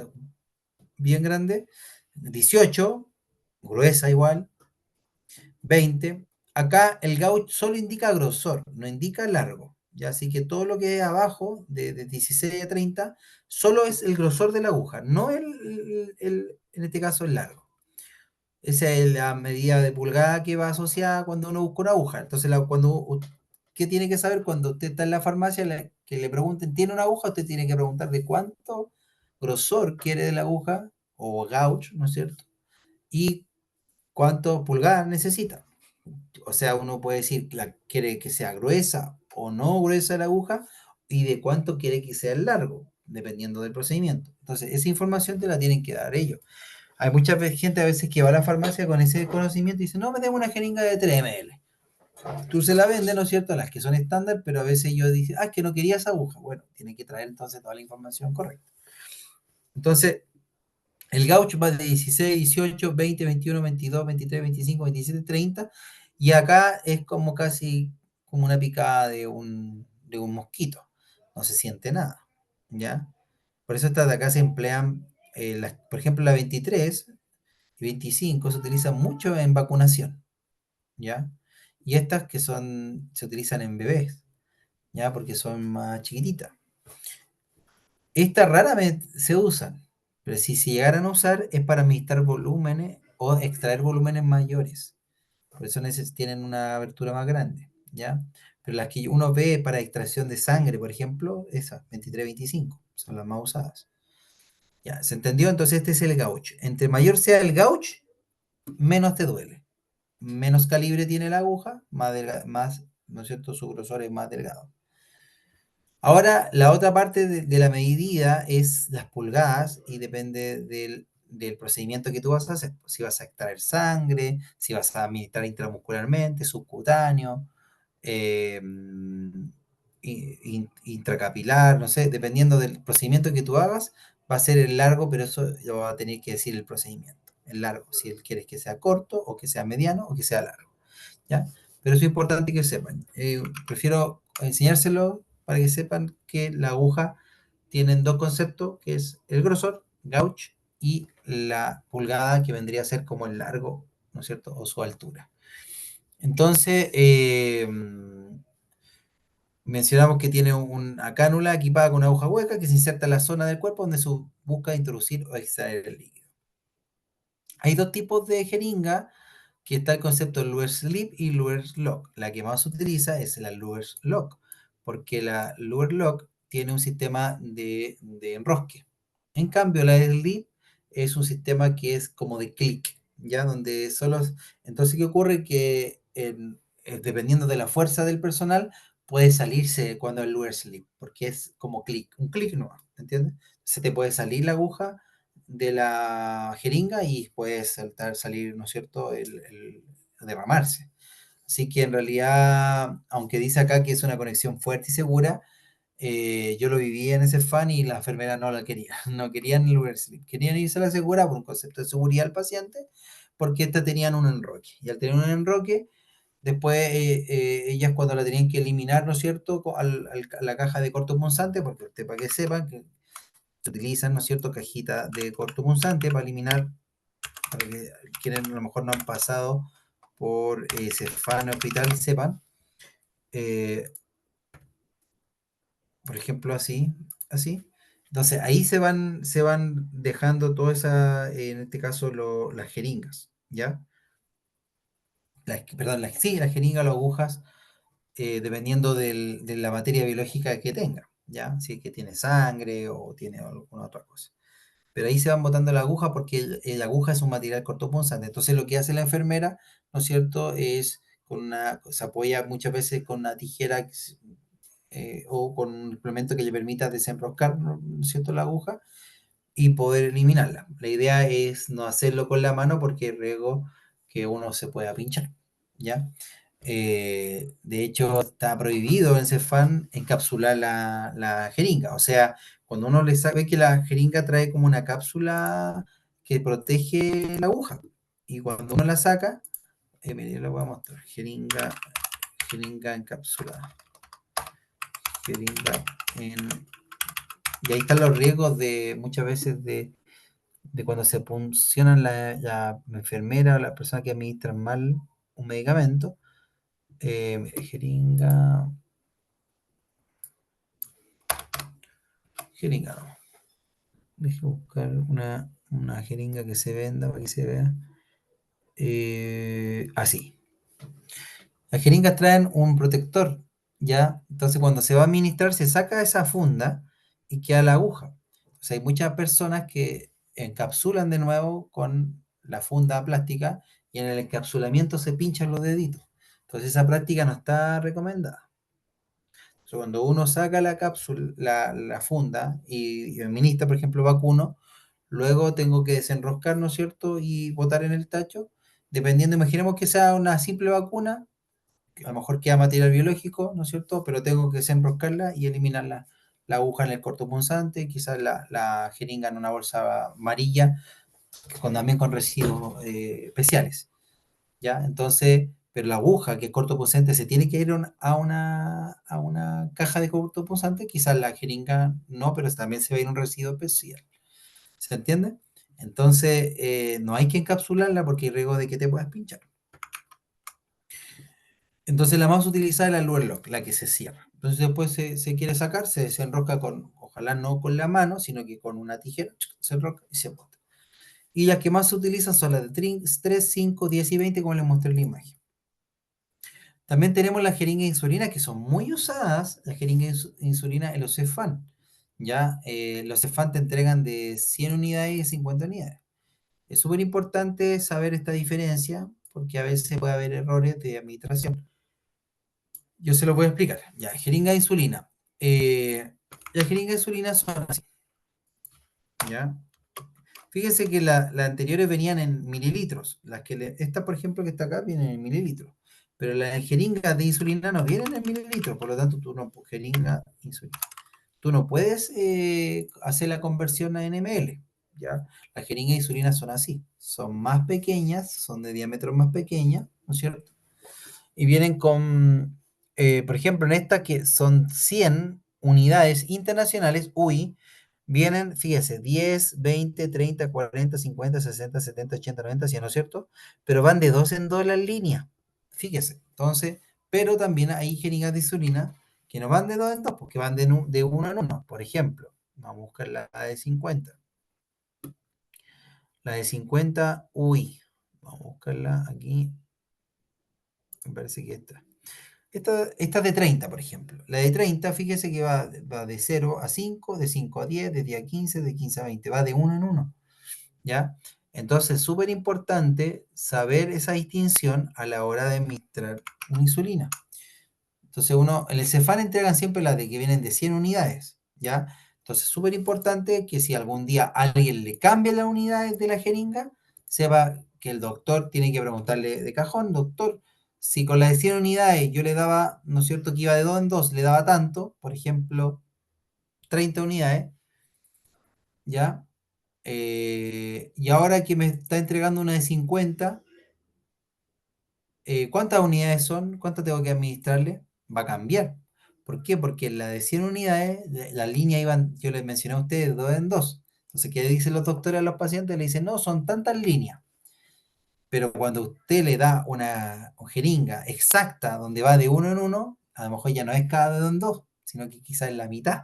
bien grande, 18, gruesa igual, 20. Acá el gauge solo indica grosor, no indica largo. ¿Ya? Así que todo lo que es abajo, de 16 a 30, solo es el grosor de la aguja, no en este caso el largo. Esa es la medida de pulgada que va asociada cuando uno busca una aguja. Entonces, ¿qué tiene que saber cuando usted está en la farmacia? Que le pregunten, ¿tiene una aguja? Usted tiene que preguntar de cuánto grosor quiere de la aguja, o gauge, ¿no es cierto? Y cuánto pulgadas necesita. O sea, uno puede decir, quiere que sea gruesa o no gruesa la aguja y de cuánto quiere que sea el largo, dependiendo del procedimiento. Entonces, esa información te la tienen que dar ellos. Hay mucha gente a veces que va a la farmacia con ese conocimiento y dice, no, me tengo una jeringa de 3 ml. Tú se la vendes, ¿no es cierto? Las que son estándar, pero a veces ellos dicen, es que no quería esa aguja. Bueno, tiene que traer entonces toda la información correcta. Entonces, el gauch va de 16, 18, 20, 21, 22, 23, 25, 27, 30. Y acá es como casi como una picada de un mosquito. No se siente nada. ¿Ya? Por eso estas de acá se emplean, por ejemplo, la 23 y 25 se utilizan mucho en vacunación. ¿Ya? Y estas que se utilizan en bebés, ¿ya? Porque son más chiquititas. Estas raramente se usan, pero si se llegaran a usar es para administrar volúmenes o extraer volúmenes mayores. Por eso tienen una abertura más grande, ¿ya? Pero las que uno ve para extracción de sangre, por ejemplo, esas, 23-25, son las más usadas. ¿Ya? ¿Se entendió? Entonces este es el gauch. Entre mayor sea el gauch, menos te duele. Menos calibre tiene la aguja, más, ¿no es cierto? Su grosor es más delgado. Ahora, la otra parte de la medida es las pulgadas y depende del procedimiento que tú vas a hacer. Si vas a extraer sangre, si vas a administrar intramuscularmente, subcutáneo, eh, intracapilar, no sé, dependiendo del procedimiento que tú hagas, va a ser el largo, pero eso lo va a tener que decir el procedimiento. El largo, si él quieres que sea corto o que sea mediano o que sea largo. ¿Ya? Pero eso es importante que sepan. Prefiero enseñárselo para que sepan que la aguja tienen dos conceptos, que es el grosor, gauge, y la pulgada, que vendría a ser como el largo, ¿no es cierto? O su altura. Entonces, mencionamos que tiene una cánula equipada con una aguja hueca que se inserta en la zona del cuerpo donde se busca introducir o extraer el líquido. Hay dos tipos de jeringa, que está el concepto de Luer's Slip y Luer's Lock. La que más se utiliza es la Luer's Lock, porque la Luer's Lock tiene un sistema de enrosque. En cambio, la Slip es un sistema que es como de clic, ¿ya? Donde solo... Entonces, ¿qué ocurre? Que dependiendo de la fuerza del personal, puede salirse cuando el Luer's Slip, porque es como clic, un clic no, ¿entiendes? Se te puede salir la aguja de la jeringa y puede salir, ¿no es cierto?, el derramarse. Así que en realidad, aunque dice acá que es una conexión fuerte y segura, yo lo viví en ese fan y la enfermera no la quería, no querían el Uber Sleep, querían irse a la segura por un concepto de seguridad al paciente, porque estas tenían un enroque, y al tener un enroque, después ellas cuando la tenían que eliminar, ¿no es cierto?, a la caja de cortopunzante, porque usted para que sepan que se utilizan, ¿no es cierto?, cajitas de cortopunzante para eliminar, para que quienes a lo mejor no han pasado por Cefán Hospital sepan. eh, por ejemplo, así, así. Entonces ahí se van dejando todas esas, en este caso, las jeringas, ¿ya? Perdón, sí, las jeringas, las agujas, dependiendo de la materia biológica que tenga, ¿ya? Si es que tiene sangre o tiene alguna otra cosa. Pero ahí se van botando la aguja porque la aguja es un material cortopunzante. Entonces lo que hace la enfermera, ¿no es cierto?, es se apoya muchas veces con una tijera o con un implemento que le permita desenroscar, ¿no es cierto?, la aguja y poder eliminarla. La idea es no hacerlo con la mano porque luego que uno se pueda pinchar, ¿ya? De hecho, está prohibido en Cefán encapsular la jeringa. O sea, cuando uno le sabe que la jeringa trae como una cápsula que protege la aguja. Y cuando uno la saca, mire, yo lo voy a mostrar. Jeringa encapsulada. Jeringa en... Y ahí están los riesgos de muchas veces de cuando se puncionan la enfermera o la persona que administra mal un medicamento. Jeringa. Jeringa, no. Deje buscar una jeringa que se venda para que se vea. Así. Las jeringas traen un protector, ¿ya? Entonces cuando se va a administrar se saca esa funda y queda la aguja. O sea, hay muchas personas que encapsulan de nuevo con la funda plástica y en el encapsulamiento se pinchan los deditos. Entonces esa práctica no está recomendada. sea, cuando uno saca la cápsula, la funda y administra, por ejemplo, vacuno, luego tengo que desenroscar, ¿no es cierto? Y botar en el tacho. Dependiendo, imaginemos que sea una simple vacuna, que a lo mejor queda material biológico, ¿no es cierto? Pero tengo que desenroscarla y eliminar la aguja en el cortopunzante, quizás la jeringa en una bolsa amarilla, también con residuos especiales. ¿Ya? Entonces, pero la aguja, que es cortopunzante, se tiene que ir a una caja de cortopunzante, quizás la jeringa no, pero también se va a ir un residuo especial. ¿Se entiende? Entonces, no hay que encapsularla porque hay riesgo de que te puedas pinchar. Entonces, la más utilizada es la Luer Lock, la que se cierra. Entonces, después se quiere sacar, se enrosca con, ojalá no con la mano, sino que con una tijera, se enrosca y se bota. Y las que más se utilizan son las de 3, 5, 10 y 20, como les mostré en la imagen. También tenemos la jeringa de insulina, que son muy usadas, la jeringa de insulina en los Cefan. Ya, los Cefan te entregan de 100 unidades y 50 unidades. Es súper importante saber esta diferencia, porque a veces puede haber errores de administración. Yo se los voy a explicar. Ya, jeringa de insulina. Las jeringas de insulina son así. ¿Ya? Fíjense que las anteriores venían en mililitros. Esta, por ejemplo, que está acá, viene en mililitros. Pero las jeringas de insulina no vienen en mililitros. Por lo tanto, jeringa, insulina. Tú no puedes hacer la conversión a NML. ¿Ya? Las jeringas de insulina son así. Son más pequeñas, son de diámetro más pequeña, ¿no es cierto? Y vienen con, por ejemplo, en esta que son 100 unidades internacionales, UI, vienen, fíjese, 10, 20, 30, 40, 50, 60, 70, 80, 90, 100, ¿no es cierto? Pero van de dos en dos las líneas, fíjese. Entonces, pero también hay jeringas de insulina que no van de dos en dos, porque van de uno en uno. Por ejemplo, vamos a buscar la de 50. La de 50 UI. Vamos a buscarla aquí. Me parece que esta es de 30, por ejemplo. La de 30, fíjese que va de 0 a 5, de 5 a 10, de 10 a 15, de 15 a 20. Va de uno en uno, ¿ya? Entonces, súper importante saber esa distinción a la hora de administrar una insulina. Entonces, en el Cefán entregan siempre las de que vienen de 100 unidades, ¿ya? Entonces, súper importante que si algún día alguien le cambia las unidades de la jeringa, sepa que el doctor tiene que preguntarle de cajón, doctor, si con la de 100 unidades yo le daba, ¿no es cierto?, que iba de dos en dos, le daba tanto, por ejemplo, 30 unidades, ¿ya? Y ahora que me está entregando una de 50, ¿cuántas unidades son? ¿Cuántas tengo que administrarle? Va a cambiar. ¿Por qué? Porque en la de 100 unidades, la línea iban, yo les mencioné a ustedes, de dos en dos. Entonces, ¿qué dicen los doctores a los pacientes? Le dicen, no, son tantas líneas. Pero cuando usted le da una jeringa exacta donde va de uno en uno, a lo mejor ya no es cada dos en dos, sino que quizás es la mitad.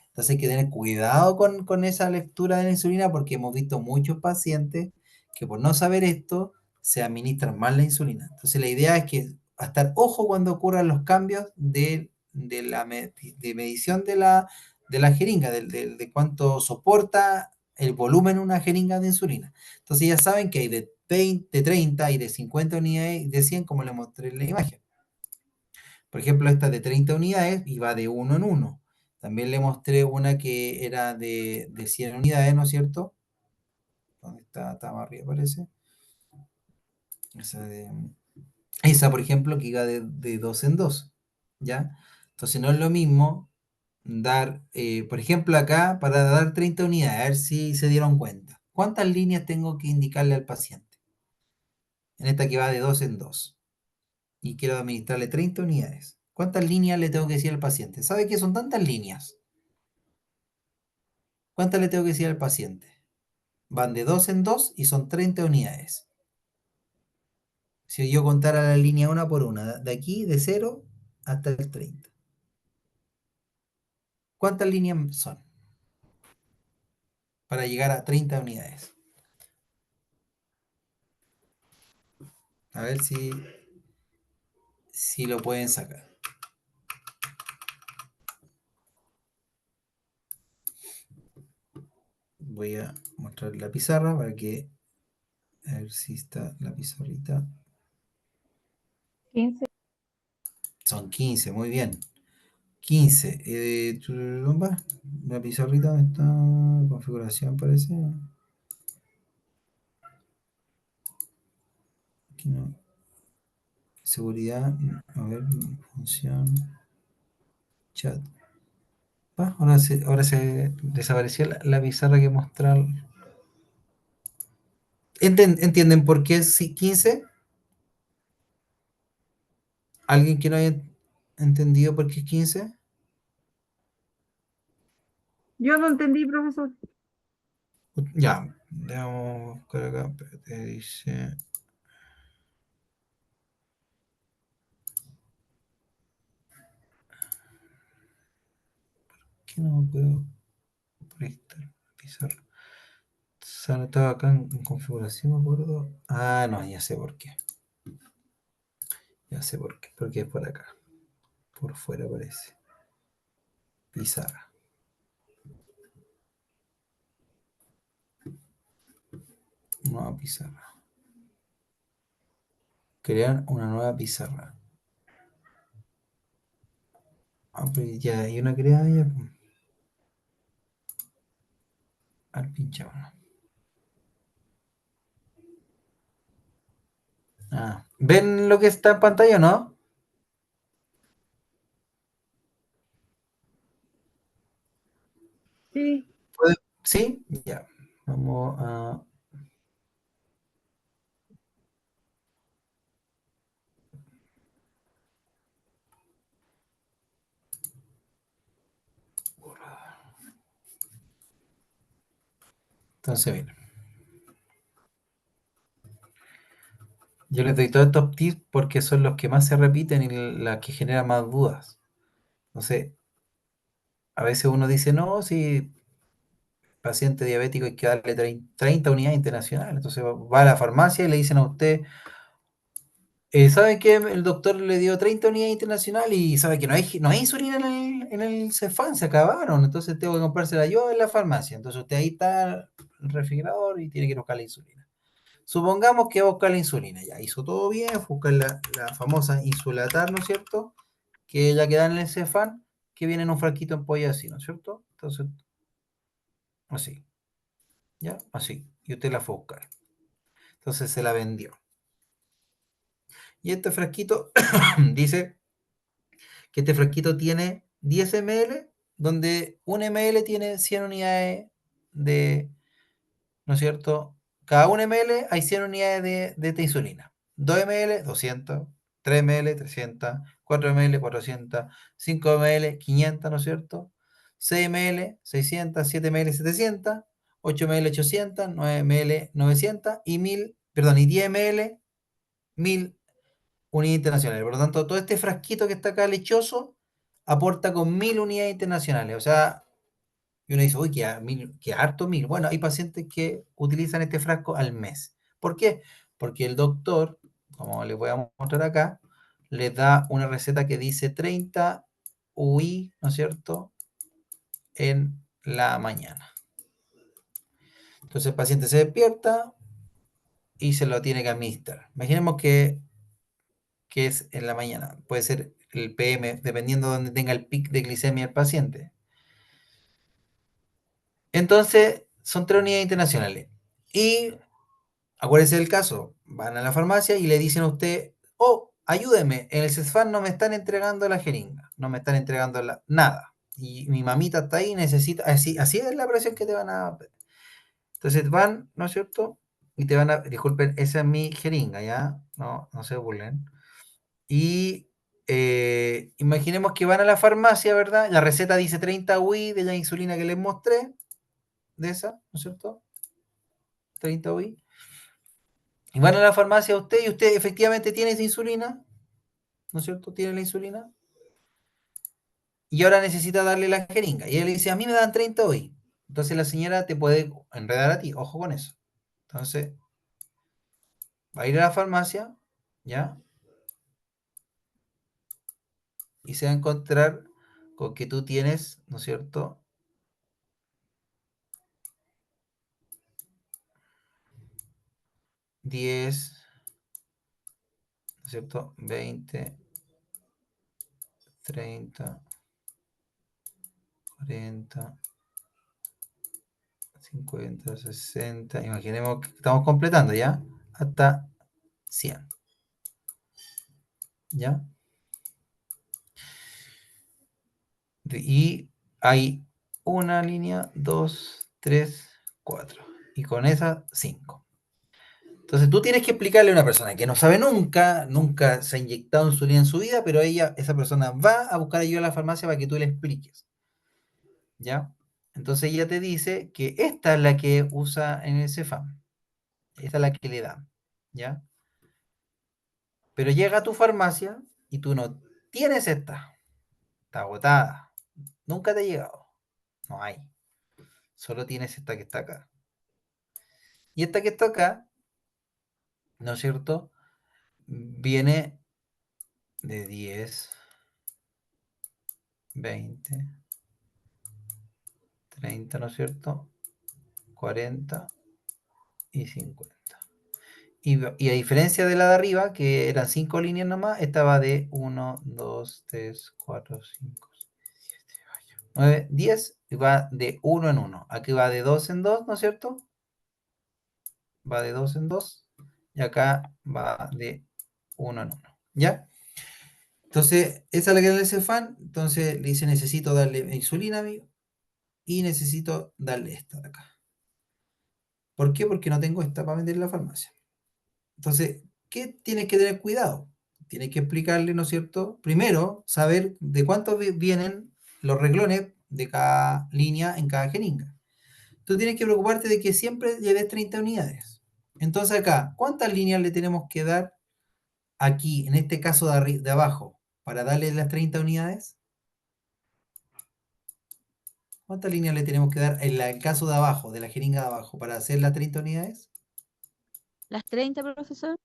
Entonces hay que tener cuidado con esa lectura de la insulina porque hemos visto muchos pacientes que por no saber esto se administran mal la insulina. Entonces la idea es que a estar ojo cuando ocurran los cambios de medición de la jeringa, de cuánto soporta el volumen una jeringa de insulina. Entonces ya saben que hay de 20, 30 y de 50 unidades y de 100 como les mostré en la imagen. Por ejemplo, esta de 30 unidades y va de uno en uno. También le mostré una que era de 100 unidades, ¿no es cierto? ¿Dónde está? Está más arriba, parece. Esa, por ejemplo, que iba de dos en dos, ¿ya? Entonces no es lo mismo dar, por ejemplo, acá, para dar 30 unidades, a ver si se dieron cuenta. ¿Cuántas líneas tengo que indicarle al paciente? En esta que va de dos en dos. Y quiero administrarle 30 unidades. ¿Cuántas líneas le tengo que decir al paciente? ¿Sabe qué son tantas líneas? ¿Cuántas le tengo que decir al paciente? Van de dos en dos y son 30 unidades. Si yo contara la línea una por una, de aquí, de cero hasta el 30. ¿Cuántas líneas son para llegar a 30 unidades? A ver si lo pueden sacar. Voy a mostrar la pizarra para que, a ver si está la pizarrita. 15. Son 15, muy bien. 15. La pizarrita donde está configuración parece. Aquí no. Seguridad, a ver, función, chat. Ahora se desapareció la pizarra que mostrar. ¿Entienden por qué es 15? ¿Alguien que no haya entendido por qué es 15? Yo no entendí, profesor. Ya, veamos buscar acá. Espérate, dice. ¿Qué no puedo proyectar la pizarra? Estaba acá en configuración, me acuerdo. Ah, no, ya sé por qué. Ya sé por qué. Porque es por acá. Por fuera parece. Pizarra. Nueva pizarra. Crear una nueva pizarra. Ah, pues ya hay una creada ya. Al pinchamos. Ah. ¿Ven lo que está en pantalla o no? Sí, ¿Sí? Ya. Vamos a. Entonces, miren. Yo les doy todos estos tips porque son los que más se repiten y las que generan más dudas. Entonces, a veces uno dice, no, si paciente diabético hay que darle 30 unidades internacionales. Entonces va a la farmacia y le dicen a usted, ¿sabe qué? El doctor le dio 30 unidades internacionales y sabe que no hay insulina en el Cefán, se acabaron. Entonces tengo que comprársela yo en la farmacia. Entonces usted ahí está el refrigerador y tiene que ir a buscar la insulina. Supongamos que va a buscar la insulina, ya hizo todo bien, fue a buscar la famosa Insulatar, ¿no es cierto? Que ya queda en el Cefán, que viene en un frasquito en pollo así, ¿no es cierto? Entonces, así, ¿ya? Así. Y usted la fue a buscar. Entonces se la vendió. Y este frasquito dice que este frasquito tiene 10 ml, donde un ml tiene 100 unidades de, ¿no es cierto? Cada 1 ml hay 100 unidades de esta insulina. 2 ml, 200. 3 ml, 300. 4 ml, 400. 5 ml, 500, ¿no es cierto? 6 ml, 600. 7 ml, 700. 8 ml, 800. 9 ml, 900. Y 1000, perdón, y 10 ml, 1000 unidades internacionales. Por lo tanto, todo este frasquito que está acá lechoso aporta con 1000 unidades internacionales. O sea, y uno dice, uy, que harto 1000. Bueno, hay pacientes que utilizan este frasco al mes. ¿Por qué? Porque el doctor, como les voy a mostrar acá, les da una receta que dice 30 UI, ¿no es cierto?, en la mañana. Entonces el paciente se despierta y se lo tiene que administrar. Imaginemos que es en la mañana. Puede ser el PM, dependiendo de donde tenga el pic de glicemia el paciente. Entonces, son 3 unidades internacionales. Y acuérdense del caso, van a la farmacia y le dicen a usted, oh, ayúdeme, en el CESFAN no me están entregando la jeringa, no me están entregando nada. Y mi mamita está ahí, necesita, así es la presión que te van a. Entonces van, ¿no es cierto? Y te van a, disculpen, esa es mi jeringa, ¿ya? No se burlen. Y imaginemos que van a la farmacia, ¿verdad? La receta dice 30 UI de la insulina que les mostré, de esa, ¿no es cierto? 30 UI. Y van a la farmacia usted y usted efectivamente tiene esa insulina, ¿no es cierto? Tiene la insulina. Y ahora necesita darle la jeringa. Y él le dice, a mí me dan 30 hoy. Entonces la señora te puede enredar a ti, ojo con eso. Entonces va a ir a la farmacia, ¿ya? Y se va a encontrar con que tú tienes, ¿no es cierto? 10, ¿no es cierto? 20, 30. 40, 50, 60. Imaginemos que estamos completando ya. Hasta 100. ¿Ya? Y hay una línea, dos, tres, cuatro. Y con esa, 5. Entonces tú tienes que explicarle a una persona que no sabe nunca, nunca se ha inyectado insulina en su vida, pero esa persona va a buscar ayuda a la farmacia para que tú le expliques. ¿Ya? Entonces ella te dice que esta es la que usa en el Cefam. Esta es la que le da. ¿Ya? Pero llega a tu farmacia y tú no tienes esta. Está agotada. Nunca te ha llegado. No hay. Solo tienes esta que está acá. Y esta que está acá, ¿no es cierto? Viene de 10, 20, 30, ¿no es cierto? 40 y 50. Y a diferencia de la de arriba, que eran 5 líneas nomás, esta va de 1, 2, 3, 4, 5, 7, 8, 9, 10, y va de 1 en 1. Aquí va de 2 en 2, ¿no es cierto? Va de 2 en 2. Y acá va de 1 en 1. ¿Ya? Entonces, esa es la que le hace fan. Entonces le dice, necesito darle insulina, amigo, y necesito darle esta de acá. ¿Por qué? Porque no tengo esta para vender en la farmacia. Entonces, ¿qué tienes que tener cuidado? Tienes que explicarle, ¿no es cierto? Primero, saber de cuántos vienen los reglones de cada línea en cada jeringa. Tú tienes que preocuparte de que siempre lleves 30 unidades. Entonces acá, ¿cuántas líneas le tenemos que dar aquí, en este caso de abajo, para darle las 30 unidades? ¿Cuántas líneas le tenemos que dar en el caso de abajo, de la jeringa de abajo, para hacer las 30 unidades? Las 30, profesor.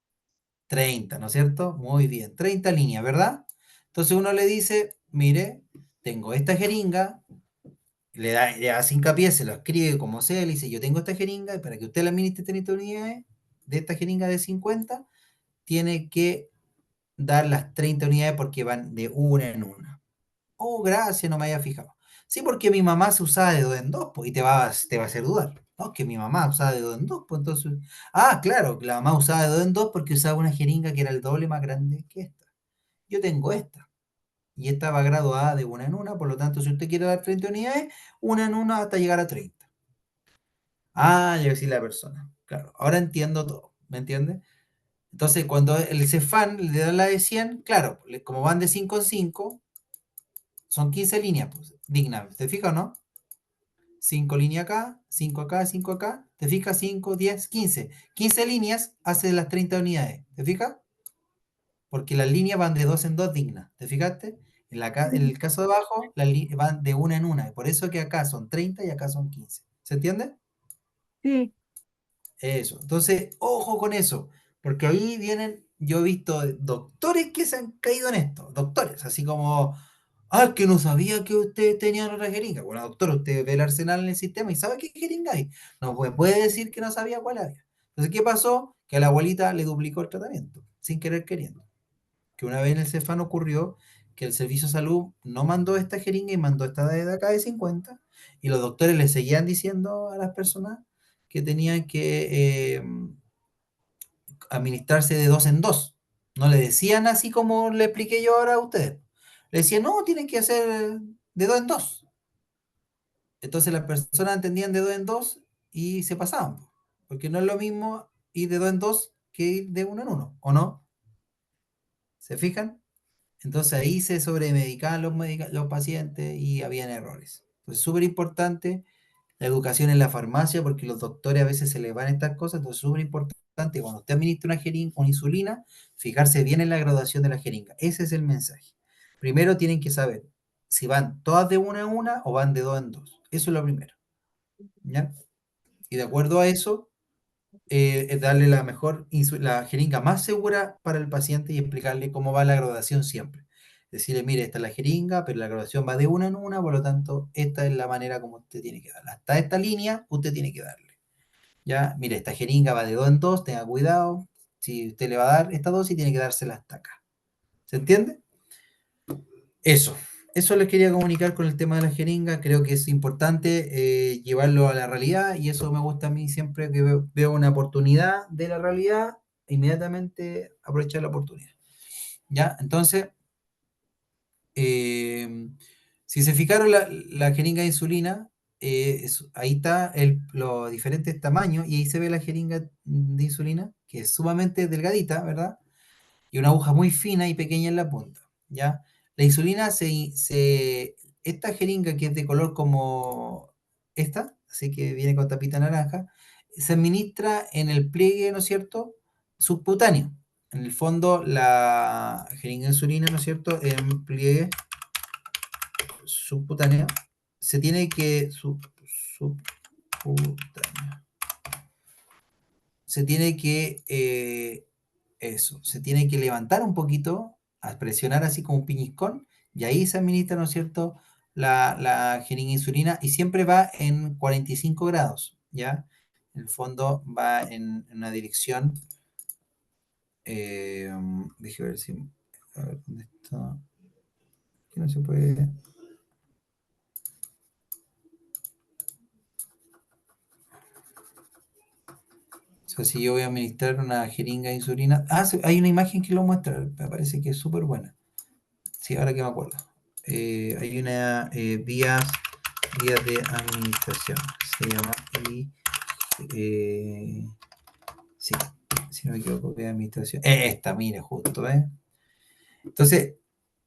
30, ¿no es cierto? Muy bien, 30 líneas, ¿verdad? Entonces uno le dice, mire, tengo esta jeringa, le hace hincapié, se lo escribe como sea, le dice, yo tengo esta jeringa, y para que usted la administre 30 unidades de esta jeringa de 50, tiene que dar las 30 unidades porque van de una en una. Oh, gracias, no me había fijado. Sí, porque mi mamá se usaba de dos en dos, pues, y te va a hacer dudar. No, que mi mamá usaba de dos en dos, pues entonces. Ah, claro, la mamá usaba de dos en dos porque usaba una jeringa que era el doble más grande que esta. Yo tengo esta. Y esta va graduada de una en una, por lo tanto, si usted quiere dar 30 unidades, una en una hasta llegar a 30. Ah, ya decía la persona. Claro, ahora entiendo todo. ¿Me entiende? Entonces, cuando el Cefán le da la de 100, claro, como van de 5 en 5, son 15 líneas, pues, digna. ¿Te fijas o no? 5 líneas acá, 5 acá, 5 acá. ¿Te fijas? 5, 10, 15. 15 líneas hace las 30 unidades. ¿Te fijas? Porque las líneas van de dos en dos dignas. ¿Te fijaste? En el caso de abajo, van de una en una. Y por eso que acá son 30 y acá son 15. ¿Se entiende? Sí, Eso. Entonces, ojo con eso. Porque ahí vienen, yo he visto doctores que se han caído en esto. Doctores, así como, ah, que no sabía que ustedes tenían otra jeringa. Bueno, doctor, usted ve el arsenal en el sistema y sabe qué jeringa hay. No puede decir que no sabía cuál había. Entonces, ¿qué pasó? Que a la abuelita le duplicó el tratamiento, sin querer queriendo. Que una vez en el Cefán ocurrió que el servicio de salud no mandó esta jeringa y mandó esta de acá de 50, y los doctores le seguían diciendo a las personas que tenían que administrarse de dos en dos. No le decían así como le expliqué yo ahora a ustedes. Le decían, no, tienen que hacer de dos en dos. Entonces las personas entendían de dos en dos y se pasaban. Porque no es lo mismo ir de dos en dos que ir de uno en uno, ¿o no? ¿Se fijan? Entonces ahí se sobremedicaban los pacientes y habían errores. Entonces, súper importante la educación en la farmacia porque los doctores a veces se les van estas cosas. Entonces, súper importante cuando usted administra una jeringa, una insulina, fijarse bien en la graduación de la jeringa. Ese es el mensaje. Primero tienen que saber si van todas de una en una o van de dos en dos. Eso es lo primero. ¿Ya? Y de acuerdo a eso, es darle la la jeringa más segura para el paciente y explicarle cómo va la graduación siempre. Decirle, mire, esta es la jeringa, pero la graduación va de una en una, por lo tanto, esta es la manera como usted tiene que darla. Hasta esta línea, usted tiene que darle. Ya, mire, esta jeringa va de dos en dos, tenga cuidado. Si usted le va a dar esta dosis, tiene que dársela hasta acá. ¿Se entiende? Eso. eso les quería comunicar con el tema de la jeringa. Creo que es importante llevarlo a la realidad y eso me gusta a mí siempre que veo una oportunidad de la realidad, inmediatamente aprovechar la oportunidad. ¿Ya? Entonces, si se fijaron la jeringa de insulina, ahí está los diferentes tamaños y ahí se ve la jeringa de insulina, que es sumamente delgadita, ¿verdad? Y una aguja muy fina y pequeña en la punta, ¿ya? La insulina esta jeringa que es de color como esta, así que viene con tapita naranja, se administra en el pliegue, ¿no es cierto?, subcutáneo. En el fondo, la jeringa de insulina, ¿no es cierto?, en pliegue subcutáneo, se tiene que, subcutáneo, se tiene que eso, se tiene que levantar un poquito, a presionar así como un piñiscón, y ahí se administra, ¿no es cierto?, la jeringa de insulina, y siempre va en 45 grados, ¿ya? En el fondo va en una dirección, déjeme ver si, a ver, ¿dónde está? Aquí no se puede. O sea, si yo voy a administrar una jeringa de insulina, hay una imagen que lo muestra, me parece que es súper buena. Sí, ahora que me acuerdo. Hay una vía de administración, se llama, y sí, si no me equivoco, vía de administración. Esta, mire, justo, ¿ves? Entonces,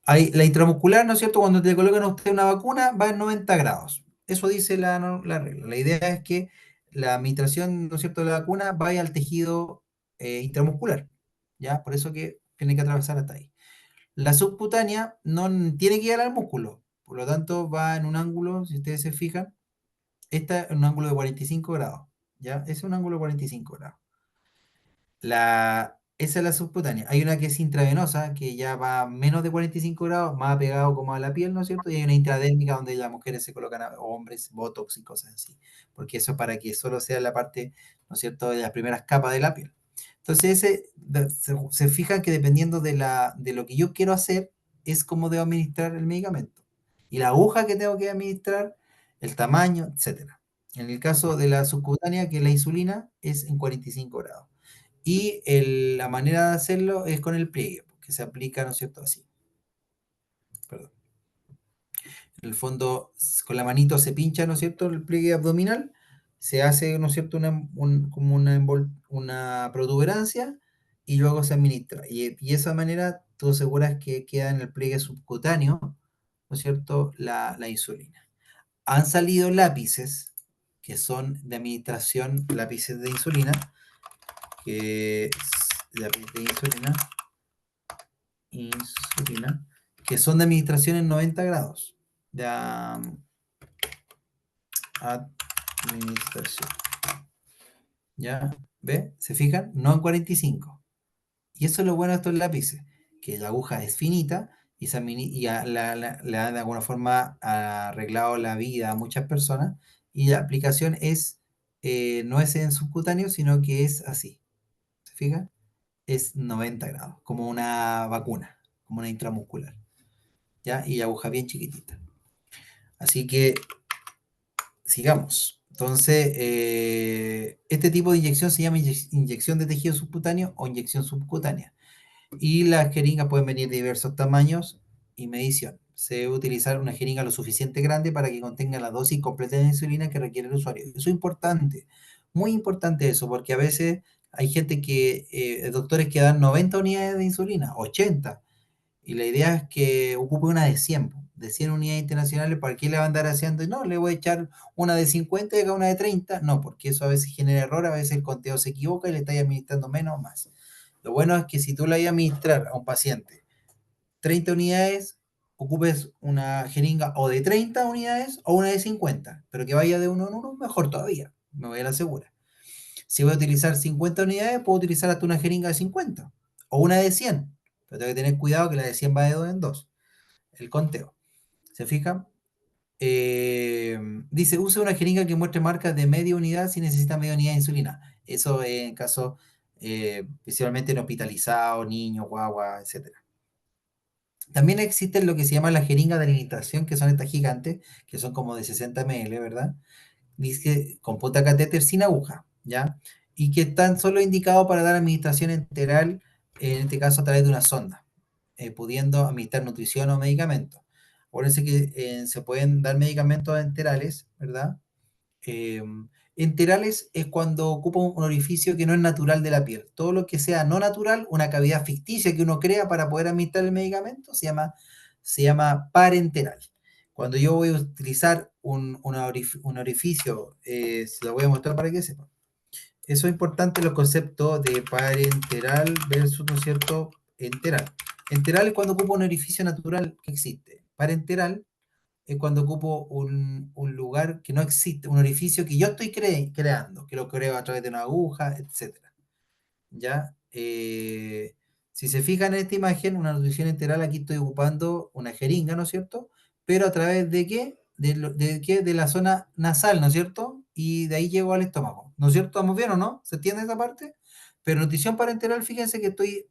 la intramuscular, ¿no es cierto? Cuando te colocan a usted una vacuna, va en 90 grados. Eso dice la regla. La idea es que la administración, ¿no es cierto?, de la vacuna vaya al tejido intramuscular, ¿ya? Por eso que tiene que atravesar hasta ahí. La subcutánea no tiene que llegar al músculo, por lo tanto va en un ángulo, si ustedes se fijan, esta en un ángulo de 45 grados, ¿ya? Ese es un ángulo de 45 grados. Esa es la subcutánea. Hay una que es intravenosa, que ya va a menos de 45 grados, más pegado como a la piel, ¿no es cierto? Y hay una intradérmica donde las mujeres se colocan, o hombres, botox y cosas así, porque eso es para que solo sea la parte, ¿no es cierto?, de las primeras capas de la piel. Entonces, se fija que dependiendo de lo que yo quiero hacer, es cómo debo administrar el medicamento. Y la aguja que tengo que administrar, el tamaño, etcétera. En el caso de la subcutánea, que es la insulina, es en 45 grados. Y la manera de hacerlo es con el pliegue, que se aplica, ¿no es cierto?, así. Perdón. En el fondo, con la manito se pincha, ¿no es cierto?, el pliegue abdominal, se hace, ¿no es cierto?, como una protuberancia y luego se administra. Y de esa manera tú aseguras que queda en el pliegue subcutáneo, ¿no es cierto?, la insulina. Han salido lápices que son de administración, lápices de insulina, que es lápiz de insulina, que son de administración en 90 grados. De administración. ¿Ya? ¿Ve? ¿Se fijan? No en 45. Y eso es lo bueno de estos lápices, que la aguja es finita y, le ha de alguna forma arreglado la vida a muchas personas. Y la aplicación no es en subcutáneo, sino que es así. ¿Se fijan? Es 90 grados, como una vacuna, como una intramuscular. ¿Ya? Y aguja bien chiquitita. Así que sigamos. Entonces, este tipo de inyección se llama inyección de tejido subcutáneo o inyección subcutánea. Y las jeringas pueden venir de diversos tamaños y medición. Se debe utilizar una jeringa lo suficiente grande para que contenga la dosis completa de insulina que requiere el usuario. Eso es importante, muy importante eso, porque a veces hay gente doctores que dan 90 unidades de insulina, 80, y la idea es que ocupe una de 100 unidades internacionales. ¿Para qué le va a andar haciendo? No, le voy a echar una de 50 y acá una de 30. No, porque eso a veces genera error, a veces el conteo se equivoca y le estáis administrando menos o más. Lo bueno es que si tú le vas a administrar a un paciente 30 unidades, ocupes una jeringa o de 30 unidades o una de 50, pero que vaya de uno en uno, mejor todavía, me voy a la segura. Si voy a utilizar 50 unidades, puedo utilizar hasta una jeringa de 50 o una de 100, pero tengo que tener cuidado que la de 100 va de 2 en 2, el conteo. ¿Se fijan? Dice, use una jeringa que muestre marcas de media unidad si necesita media unidad de insulina. Eso en caso, principalmente en hospitalizados, niños, guagua, etc. También existen lo que se llama las jeringas de alimentación, que son estas gigantes, que son como de 60 ml, ¿verdad? Dice que con catéter sin aguja, ¿ya? Y que están solo indicados para dar administración enteral, en este caso a través de una sonda, pudiendo administrar nutrición o medicamentos. Acuérdense que se pueden dar medicamentos enterales, ¿verdad? Eh, Enterales es cuando ocupa un orificio que no es natural de la piel. Todo lo que sea no natural, una cavidad ficticia que uno crea para poder administrar el medicamento, se llama parenteral. Cuando yo voy a utilizar un orificio, se lo voy a mostrar para que sepan. Eso es importante, los conceptos de parenteral versus, ¿no es cierto?, enteral. Enteral es cuando ocupa un orificio natural que existe. Parenteral es cuando ocupo un lugar que no existe, un orificio que yo estoy creando, que lo creo a través de una aguja, etcétera. ¿Ya? Si se fijan en esta imagen, una nutrición enteral, aquí estoy ocupando una jeringa, ¿no es cierto? Pero a través de qué? ¿De qué? De la zona nasal, ¿no es cierto? Y de ahí llego al estómago, ¿no es cierto? ¿Estamos bien o no? ¿Se entiende esa parte? Pero nutrición parenteral, fíjense que estoy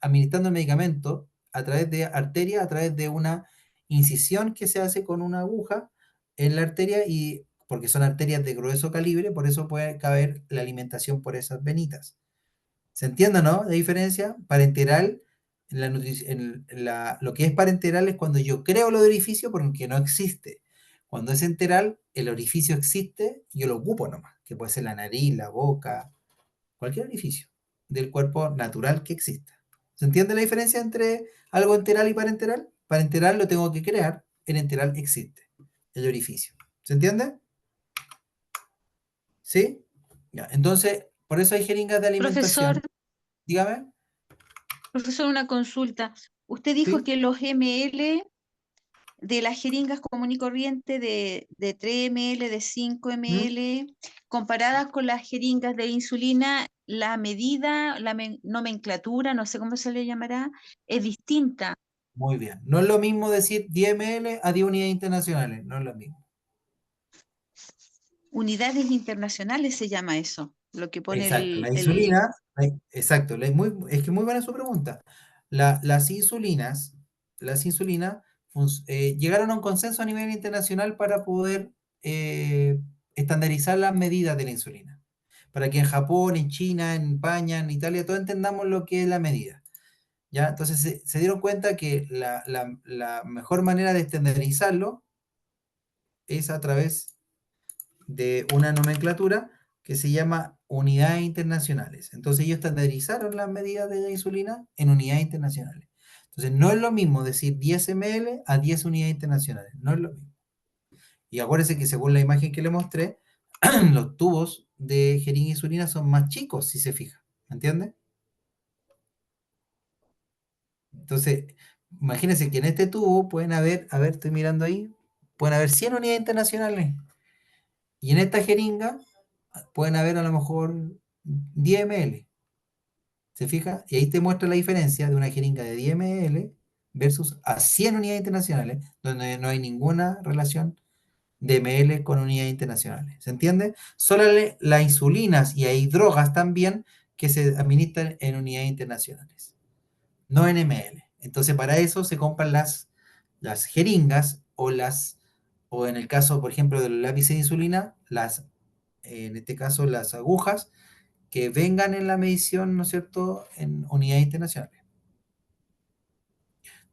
administrando el medicamento a través de arteria, a través de una incisión que se hace con una aguja en la arteria, y porque son arterias de grueso calibre, por eso puede caber la alimentación por esas venitas. ¿Se entiende, no? La diferencia. Parenteral, lo que es parenteral es cuando yo creo el orificio porque no existe. Cuando es enteral, el orificio existe y yo lo ocupo nomás, que puede ser la nariz, la boca, cualquier orificio del cuerpo natural que exista. ¿Se entiende la diferencia entre algo enteral y parenteral? Parenteral lo tengo que crear, el enteral existe, el orificio. ¿Se entiende? ¿Sí? Ya, entonces, por eso hay jeringas de Profesor, alimentación. Dígame. profesor, una consulta. Usted dijo ¿Sí? que los ml de las jeringas común y corriente de 3 ml, de 5 ¿Mm? ml, comparadas con las jeringas de insulina, la medida, nomenclatura, no sé cómo se le llamará, es distinta. Muy bien. No es lo mismo decir 10 ml a 10 unidades internacionales, no es lo mismo. Unidades internacionales se llama eso, lo que pone Exacto, la el insulina, exacto, es que muy buena su pregunta. Las insulinas llegaron a un consenso a nivel internacional para poder estandarizar las medidas de la insulina. Para que en Japón, en China, en España, en Italia, todos entendamos lo que es la medida. ¿Ya? Entonces se dieron cuenta que la mejor manera de estandarizarlo es a través de una nomenclatura que se llama unidades internacionales. Entonces ellos estandarizaron las medidas de la insulina en unidades internacionales. Entonces no es lo mismo decir 10 ml a 10 unidades internacionales, no es lo mismo. Y acuérdense que según la imagen que le mostré, los tubos de jeringa de insulina son más chicos, si se fija, ¿me entiende? Entonces, imagínense que en este tubo pueden haber, a ver, estoy mirando ahí, pueden haber 100 unidades internacionales. Y en esta jeringa pueden haber a lo mejor 10 ml. ¿Se fija? Y ahí te muestra la diferencia de una jeringa de 10 ml versus a 100 unidades internacionales, donde no hay ninguna relación de ml con unidades internacionales. ¿Se entiende? Solo las insulinas, y hay drogas también que se administran en unidades internacionales, no en ml. Entonces, para eso se compran las jeringas o en el caso, por ejemplo, de los lápices de insulina, en este caso, las agujas que vengan en la medición, ¿no es cierto?, en unidades internacionales.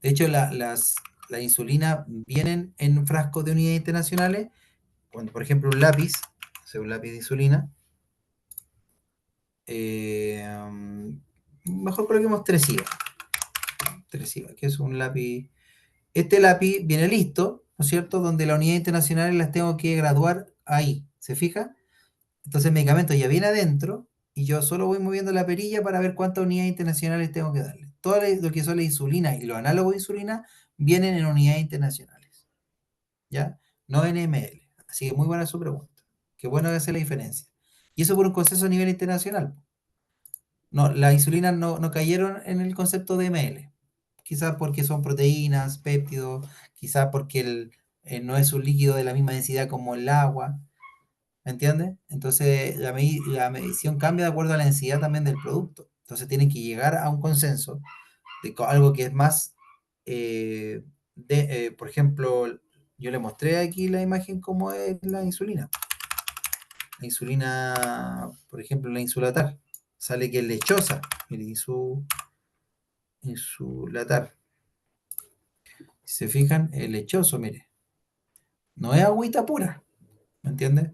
De hecho, las insulinas vienen en frascos de unidades internacionales, cuando, por ejemplo, un lápiz de insulina, mejor coloquemos Tresiva, que es un lápiz. Este lápiz viene listo, ¿no es cierto?, donde las unidades internacionales las tengo que graduar ahí, ¿se fija? Entonces el medicamento ya viene adentro y yo solo voy moviendo la perilla para ver cuántas unidades internacionales tengo que darle. Todo lo que son la insulina y los análogos de insulina vienen en unidades internacionales, ¿ya? No en ml. Así que muy buena su pregunta. Qué bueno que hace la diferencia. Y eso por un consenso a nivel internacional. No, las insulinas no cayeron en el concepto de ml. Quizás porque son proteínas, péptidos, quizás porque no es un líquido de la misma densidad como el agua. ¿Me entiendes? Entonces la medición cambia de acuerdo a la densidad también del producto. Entonces tienen que llegar a un consenso de algo que es más por ejemplo, yo le mostré aquí la imagen cómo es la insulina. La insulina, por ejemplo, la insulatar, sale que es lechosa. Mire, insulatar. Si se fijan, es lechoso, mire. No es agüita pura, ¿me entiendes?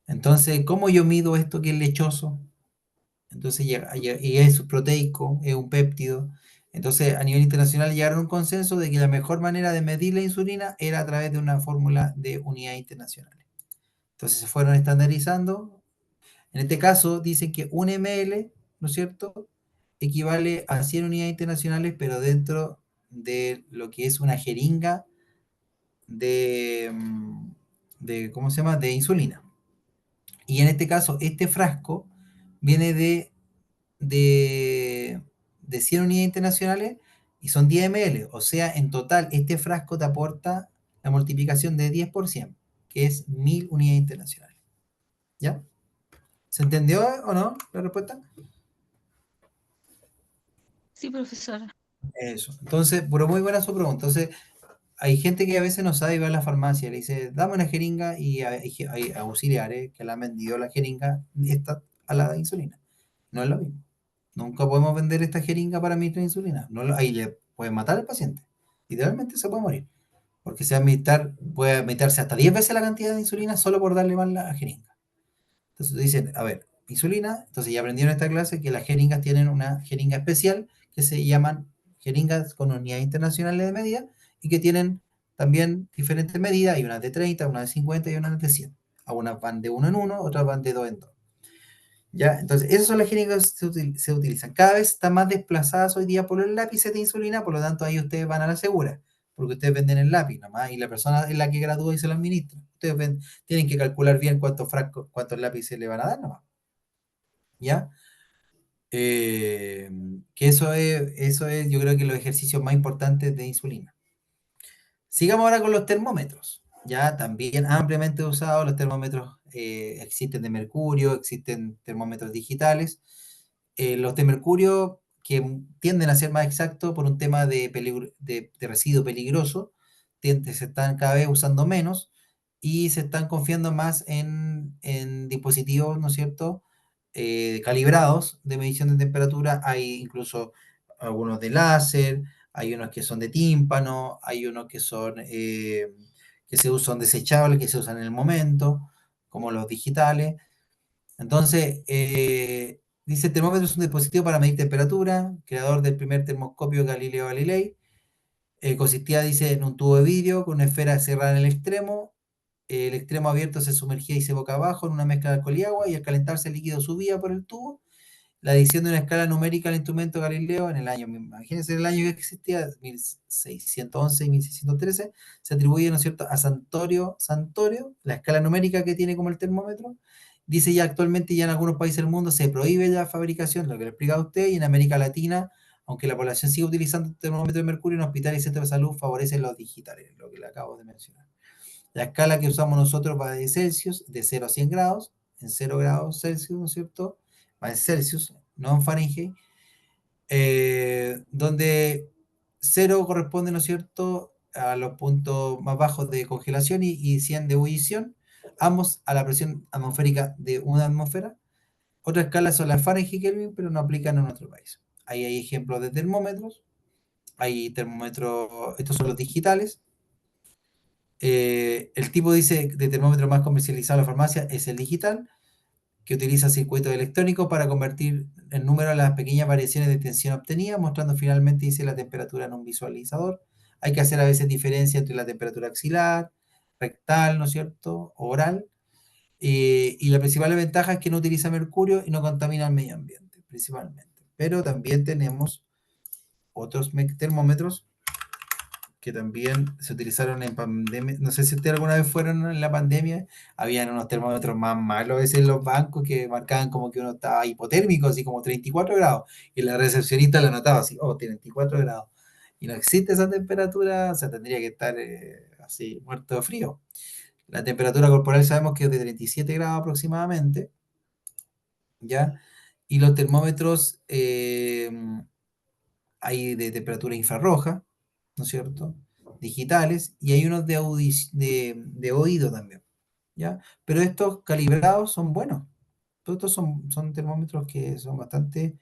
Entonces, ¿cómo yo mido esto que es lechoso? Entonces, y es proteico, es un péptido. Entonces, a nivel internacional llegaron a un consenso de que la mejor manera de medir la insulina era a través de una fórmula de unidades internacionales. Entonces, se fueron estandarizando. En este caso, dicen que un ml, ¿no es cierto?, equivale a 100 unidades internacionales, pero dentro de lo que es una jeringa de, ¿cómo se llama?, de insulina. Y en este caso, este frasco viene de, de 100 unidades internacionales y son 10 ml. O sea, en total, este frasco te aporta la multiplicación de 10%, que es 1000 unidades internacionales. ¿Ya? ¿Se entendió o no la respuesta? Sí, profesora. Eso. Entonces, pero muy buena su pregunta. Entonces, hay gente que a veces no sabe y va a la farmacia, le dice, dame una jeringa y hay auxiliares que le han vendido la jeringa esta a la insulina. No es lo mismo. Nunca podemos vender esta jeringa para administrar insulina. No, ahí le pueden matar al paciente. Literalmente se puede morir. Porque puede administrarse hasta 10 veces la cantidad de insulina solo por darle mal la jeringa. Entonces dicen, a ver, insulina, entonces ya aprendieron en esta clase que las jeringas tienen una jeringa especial que se llaman jeringas con unidades internacionales de medida y que tienen también diferentes medidas, hay unas de 30, unas de 50 y unas de 100. Algunas van de 1 en 1, otras van de 2 en 2. ¿Ya? Entonces, esas son las jeringas que se utilizan. Cada vez están más desplazadas hoy día por los lápices de insulina, por lo tanto ahí ustedes van a la segura, porque ustedes venden el lápiz nomás y la persona es la que gradúa y se lo administra. Tienen que calcular bien cuántos frascos, cuántos lápices le van a dar nomás. ¿Ya? Que eso es, yo creo que los ejercicios más importantes de insulina. Sigamos ahora con los termómetros. Ya también ampliamente usados los termómetros, existen de mercurio, existen termómetros digitales. Los de mercurio que tienden a ser más exactos por un tema de residuo peligroso, se están cada vez usando menos y se están confiando más en dispositivos, ¿no es cierto?, calibrados de medición de temperatura. Hay incluso algunos de láser, hay unos que son de tímpano, hay unos que son desechables, que se usan en el momento, como los digitales. Entonces, dice, el termómetro es un dispositivo para medir temperatura, creador del primer termoscopio Galileo Galilei. Consistía, dice, en un tubo de vidrio con una esfera cerrada en el extremo. El extremo abierto se sumergía y se boca abajo en una mezcla de alcohol y agua, y al calentarse el líquido subía por el tubo. La adición de una escala numérica al instrumento Galileo en el año, imagínense el año que existía, 1611 y 1613, se atribuye, ¿no es cierto?, a Santorio, la escala numérica que tiene como el termómetro. Dice ya actualmente ya en algunos países del mundo se prohíbe la fabricación, lo que le he explicado a usted, y en América Latina, aunque la población sigue utilizando el termómetro de mercurio en hospitales y centros de salud, favorecen los digitales, lo que le acabo de mencionar. La escala que usamos nosotros va de Celsius, de 0 a 100 grados, en 0 grados Celsius, ¿no es cierto?, va en Celsius, no en Fahrenheit, donde 0 corresponde, ¿no es cierto?, a los puntos más bajos de congelación y 100 de ebullición, ambos a la presión atmosférica de una atmósfera. Otra escala son las Fahrenheit y Kelvin, pero no aplican en nuestro país. Ahí hay ejemplos de termómetros, hay termómetros, estos son los digitales. El tipo, dice, de termómetro más comercializado en la farmacia es el digital, que utiliza circuitos electrónicos para convertir en número las pequeñas variaciones de tensión obtenidas, mostrando finalmente, dice, la temperatura en un visualizador. Hay que hacer a veces diferencia entre la temperatura axilar, rectal, ¿no es cierto?, oral. Y la principal ventaja es que no utiliza mercurio y no contamina el medio ambiente, principalmente. Pero también tenemos otros termómetros que también se utilizaron en pandemia. No sé si ustedes alguna vez fueron en la pandemia, habían unos termómetros más malos a veces en los bancos que marcaban como que uno estaba hipotérmico, así como 34 grados, y la recepcionista lo notaba así, oh, 34 grados. Y no existe esa temperatura, o sea, tendría que estar así, muerto de frío. La temperatura corporal sabemos que es de 37 grados aproximadamente, ¿ya? Y los termómetros hay de temperatura infrarroja, ¿no es cierto? Digitales, y hay unos de oído también, ¿ya? Pero estos calibrados son buenos. Todos estos son termómetros que son bastante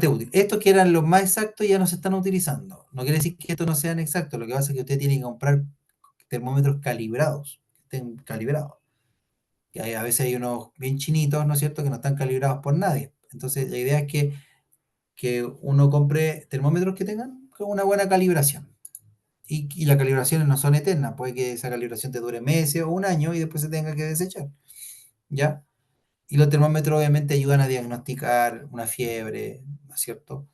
útiles. Estos que eran los más exactos ya no se están utilizando. No quiere decir que estos no sean exactos, lo que pasa es que usted tiene que comprar termómetros calibrados, que estén calibrados. Que a veces hay unos bien chinitos, ¿no es cierto?, que no están calibrados por nadie. Entonces, la idea es que uno compre termómetros que tengan una buena calibración. Y las calibraciones no son eternas, puede que esa calibración te dure meses o un año y después se tenga que desechar, ¿ya? Y los termómetros obviamente ayudan a diagnosticar una fiebre, ¿no es cierto?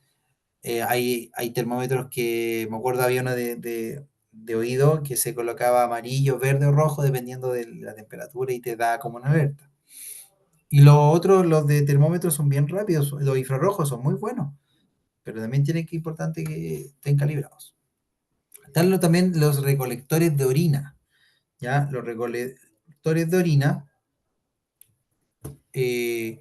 Hay termómetros que, me acuerdo, había uno de oído que se colocaba amarillo, verde o rojo dependiendo de la temperatura y te da como una alerta. Y los otros, los de termómetros son bien rápidos, los infrarrojos son muy buenos, pero también tiene que importante que estén calibrados. Están también los recolectores de orina, ¿ya? Los recolectores de orina se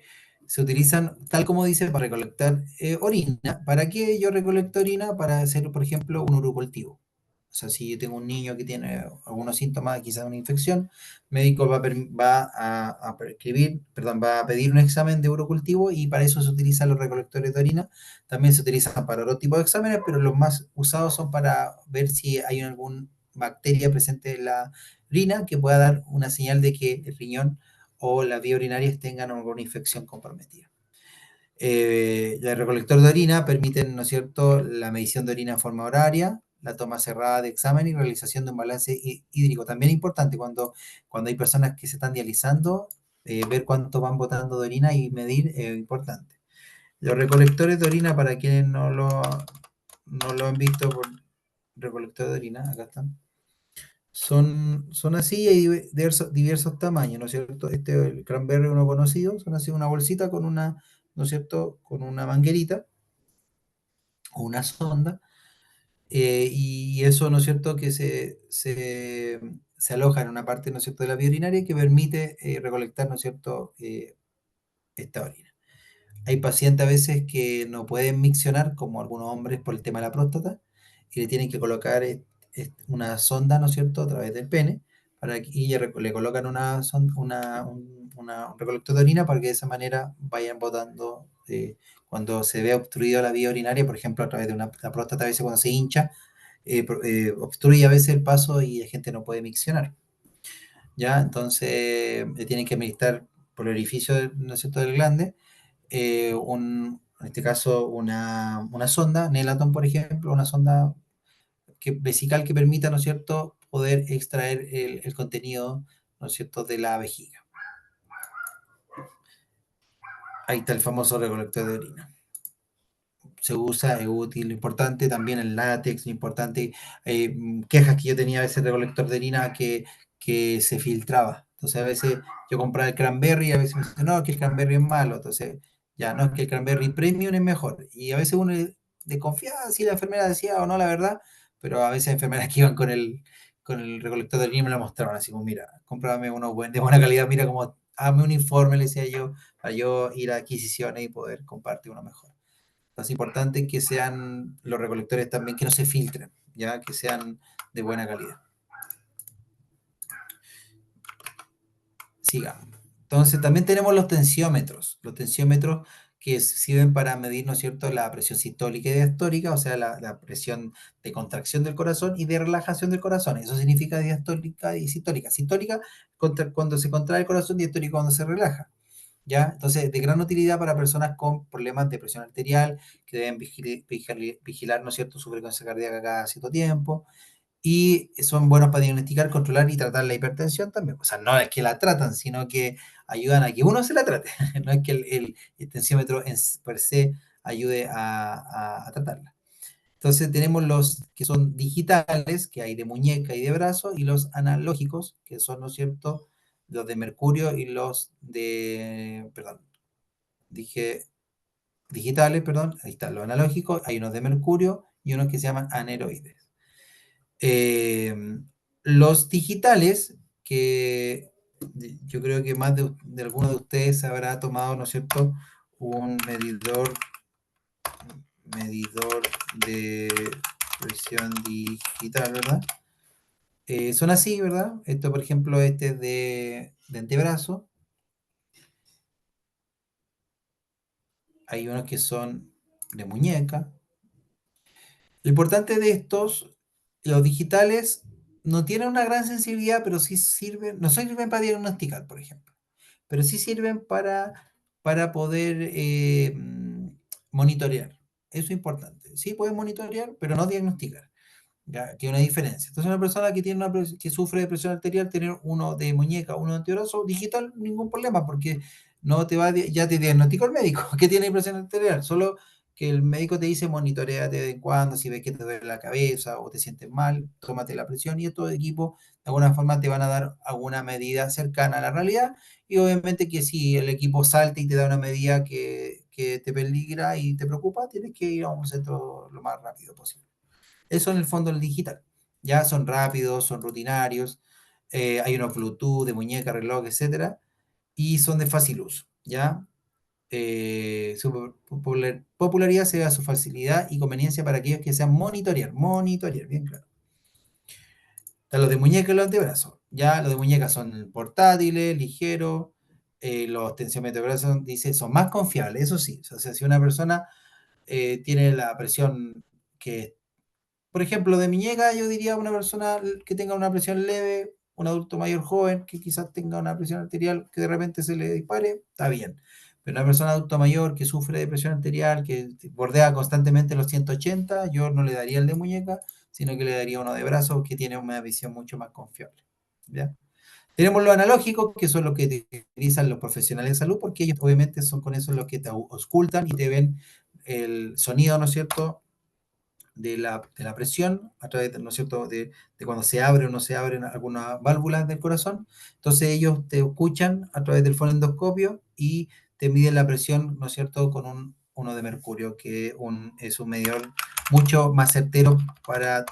utilizan, tal como dice, para recolectar orina. ¿Para qué yo recolecto orina? Para hacer, por ejemplo, un urocultivo. O sea, si yo tengo un niño que tiene algunos síntomas, quizás una infección, el médico va a prescribir, perdón, va a pedir un examen de urocultivo y para eso se utilizan los recolectores de orina. También se utilizan para otro tipo de exámenes, pero los más usados son para ver si hay alguna bacteria presente en la orina que pueda dar una señal de que el riñón o las vías urinarias tengan alguna infección comprometida. El recolector de orina permiten, ¿no es cierto?, la medición de orina en forma horaria, la toma cerrada de examen y realización de un balance hídrico. También es importante cuando hay personas que se están dializando, ver cuánto van botando de orina y medir es importante. Los recolectores de orina, para quienes no lo han visto por recolector de orina, acá están. Son así y hay diversos tamaños, ¿no es cierto? El cranberry, uno conocido, son así una bolsita con una, ¿no es cierto?, con una manguerita o una sonda, y eso, ¿no es cierto?, que se aloja en una parte, ¿no es cierto?, de la vía urinaria que permite recolectar, ¿no es cierto?, esta orina. Hay pacientes a veces que no pueden miccionar, como algunos hombres por el tema de la próstata, y le tienen que colocar una sonda, ¿no es cierto?, a través del pene, y le colocan un recolector de orina para que de esa manera vayan botando, cuando se ve obstruida la vía urinaria, por ejemplo, a través de la próstata, a veces cuando se hincha, obstruye a veces el paso y la gente no puede miccionar, ¿ya? Entonces, le tienen que administrar por el orificio, ¿no es cierto?, del glande, en este caso una sonda, Nelaton, por ejemplo, una sonda vesical que permita, ¿no es cierto?, poder extraer el contenido, ¿no es cierto?, de la vejiga. Ahí está el famoso recolector de orina. Se usa, es útil, importante también el látex, importante, quejas que yo tenía a veces de recolector de orina que se filtraba. Entonces a veces yo compraba el cranberry y a veces me dicen, no, que el cranberry es malo. Entonces, ya, no, es que el cranberry premium es mejor. Y a veces uno desconfiaba si la enfermera decía o no la verdad, pero a veces enfermeras que iban con el recolector de orina me lo mostraban, así como, mira, cómprame uno de buena calidad, mira, como, hazme un informe, le decía yo, para yo ir a adquisiciones y poder compartir uno mejor. Es importante que sean los recolectores también, que no se filtren, ya que sean de buena calidad. Sigamos. Entonces, también tenemos los tensiómetros. Los tensiómetros que sirven para medir, ¿no es cierto?, la presión sistólica y diastólica, o sea, la presión de contracción del corazón y de relajación del corazón. Eso significa diastólica y sistólica. Sistólica cuando se contrae el corazón, diastólica cuando se relaja. ¿Ya? Entonces, de gran utilidad para personas con problemas de presión arterial, que deben vigilar, ¿no es cierto?, su frecuencia cardíaca cada cierto tiempo, y son buenos para diagnosticar, controlar y tratar la hipertensión también. O sea, no es que la tratan, sino que ayudan a que uno se la trate. No es que el tensiómetro per se ayude a tratarla. Entonces tenemos los que son digitales, que hay de muñeca y de brazo, y los analógicos, que son, ¿no es cierto?, los de mercurio y los perdón, dije digitales, perdón, ahí están los analógicos, hay unos de mercurio y unos que se llaman aneroides. Los digitales, que yo creo que más de alguno de ustedes habrá tomado, ¿no es cierto?, un medidor de presión digital, ¿verdad? Son así, ¿verdad? Esto, por ejemplo, este es de antebrazo. Hay unos que son de muñeca. Lo importante de estos, los digitales, no tienen una gran sensibilidad, pero sí sirven, no sirven para diagnosticar, por ejemplo, pero sí sirven para poder monitorear. Eso es importante. Sí pueden monitorear, pero no diagnosticar. ¿Ya? Que hay una diferencia. Entonces, una persona que tiene que sufre de presión arterial, tener uno de muñeca, uno de antebrazo digital, ningún problema, porque no te va ya te diagnosticó el médico que tiene presión arterial, solo que el médico te dice monitoreate de vez en cuando, si ves que te duele la cabeza o te sientes mal, tómate la presión y estos equipos de alguna forma te van a dar alguna medida cercana a la realidad y obviamente que si el equipo salta y te da una medida que te peligra y te preocupa, tienes que ir a un centro lo más rápido posible. Eso en el fondo el digital. Ya son rápidos, son rutinarios, hay unos Bluetooth de muñeca, reloj, etcétera, y son de fácil uso. ¿Ya? Su popularidad se da a su facilidad y conveniencia para aquellos que sean monitorear, bien claro. Están los de muñeca y los de brazo. Ya los de muñeca son portátiles, ligeros, los tensiómetros de brazo dice, son más confiables, eso sí. O sea, si una persona tiene la presión que por ejemplo, de muñeca, yo diría una persona que tenga una presión leve, un adulto mayor joven que quizás tenga una presión arterial que de repente se le dispare, está bien. Pero una persona adulto mayor que sufre de presión arterial, que bordea constantemente los 180, yo no le daría el de muñeca, sino que le daría uno de brazo que tiene una visión mucho más confiable. ¿Ya? Tenemos los analógicos, que son los que utilizan los profesionales de salud, porque ellos obviamente son con eso los que te auscultan y te ven el sonido, ¿no es cierto?, de la presión a través, ¿no es cierto?, de cuando se abre o no se abren algunas válvulas del corazón. Entonces ellos te escuchan a través del fonendoscopio y te miden la presión, ¿no es cierto?, con uno de mercurio, que es un medidor mucho más certero para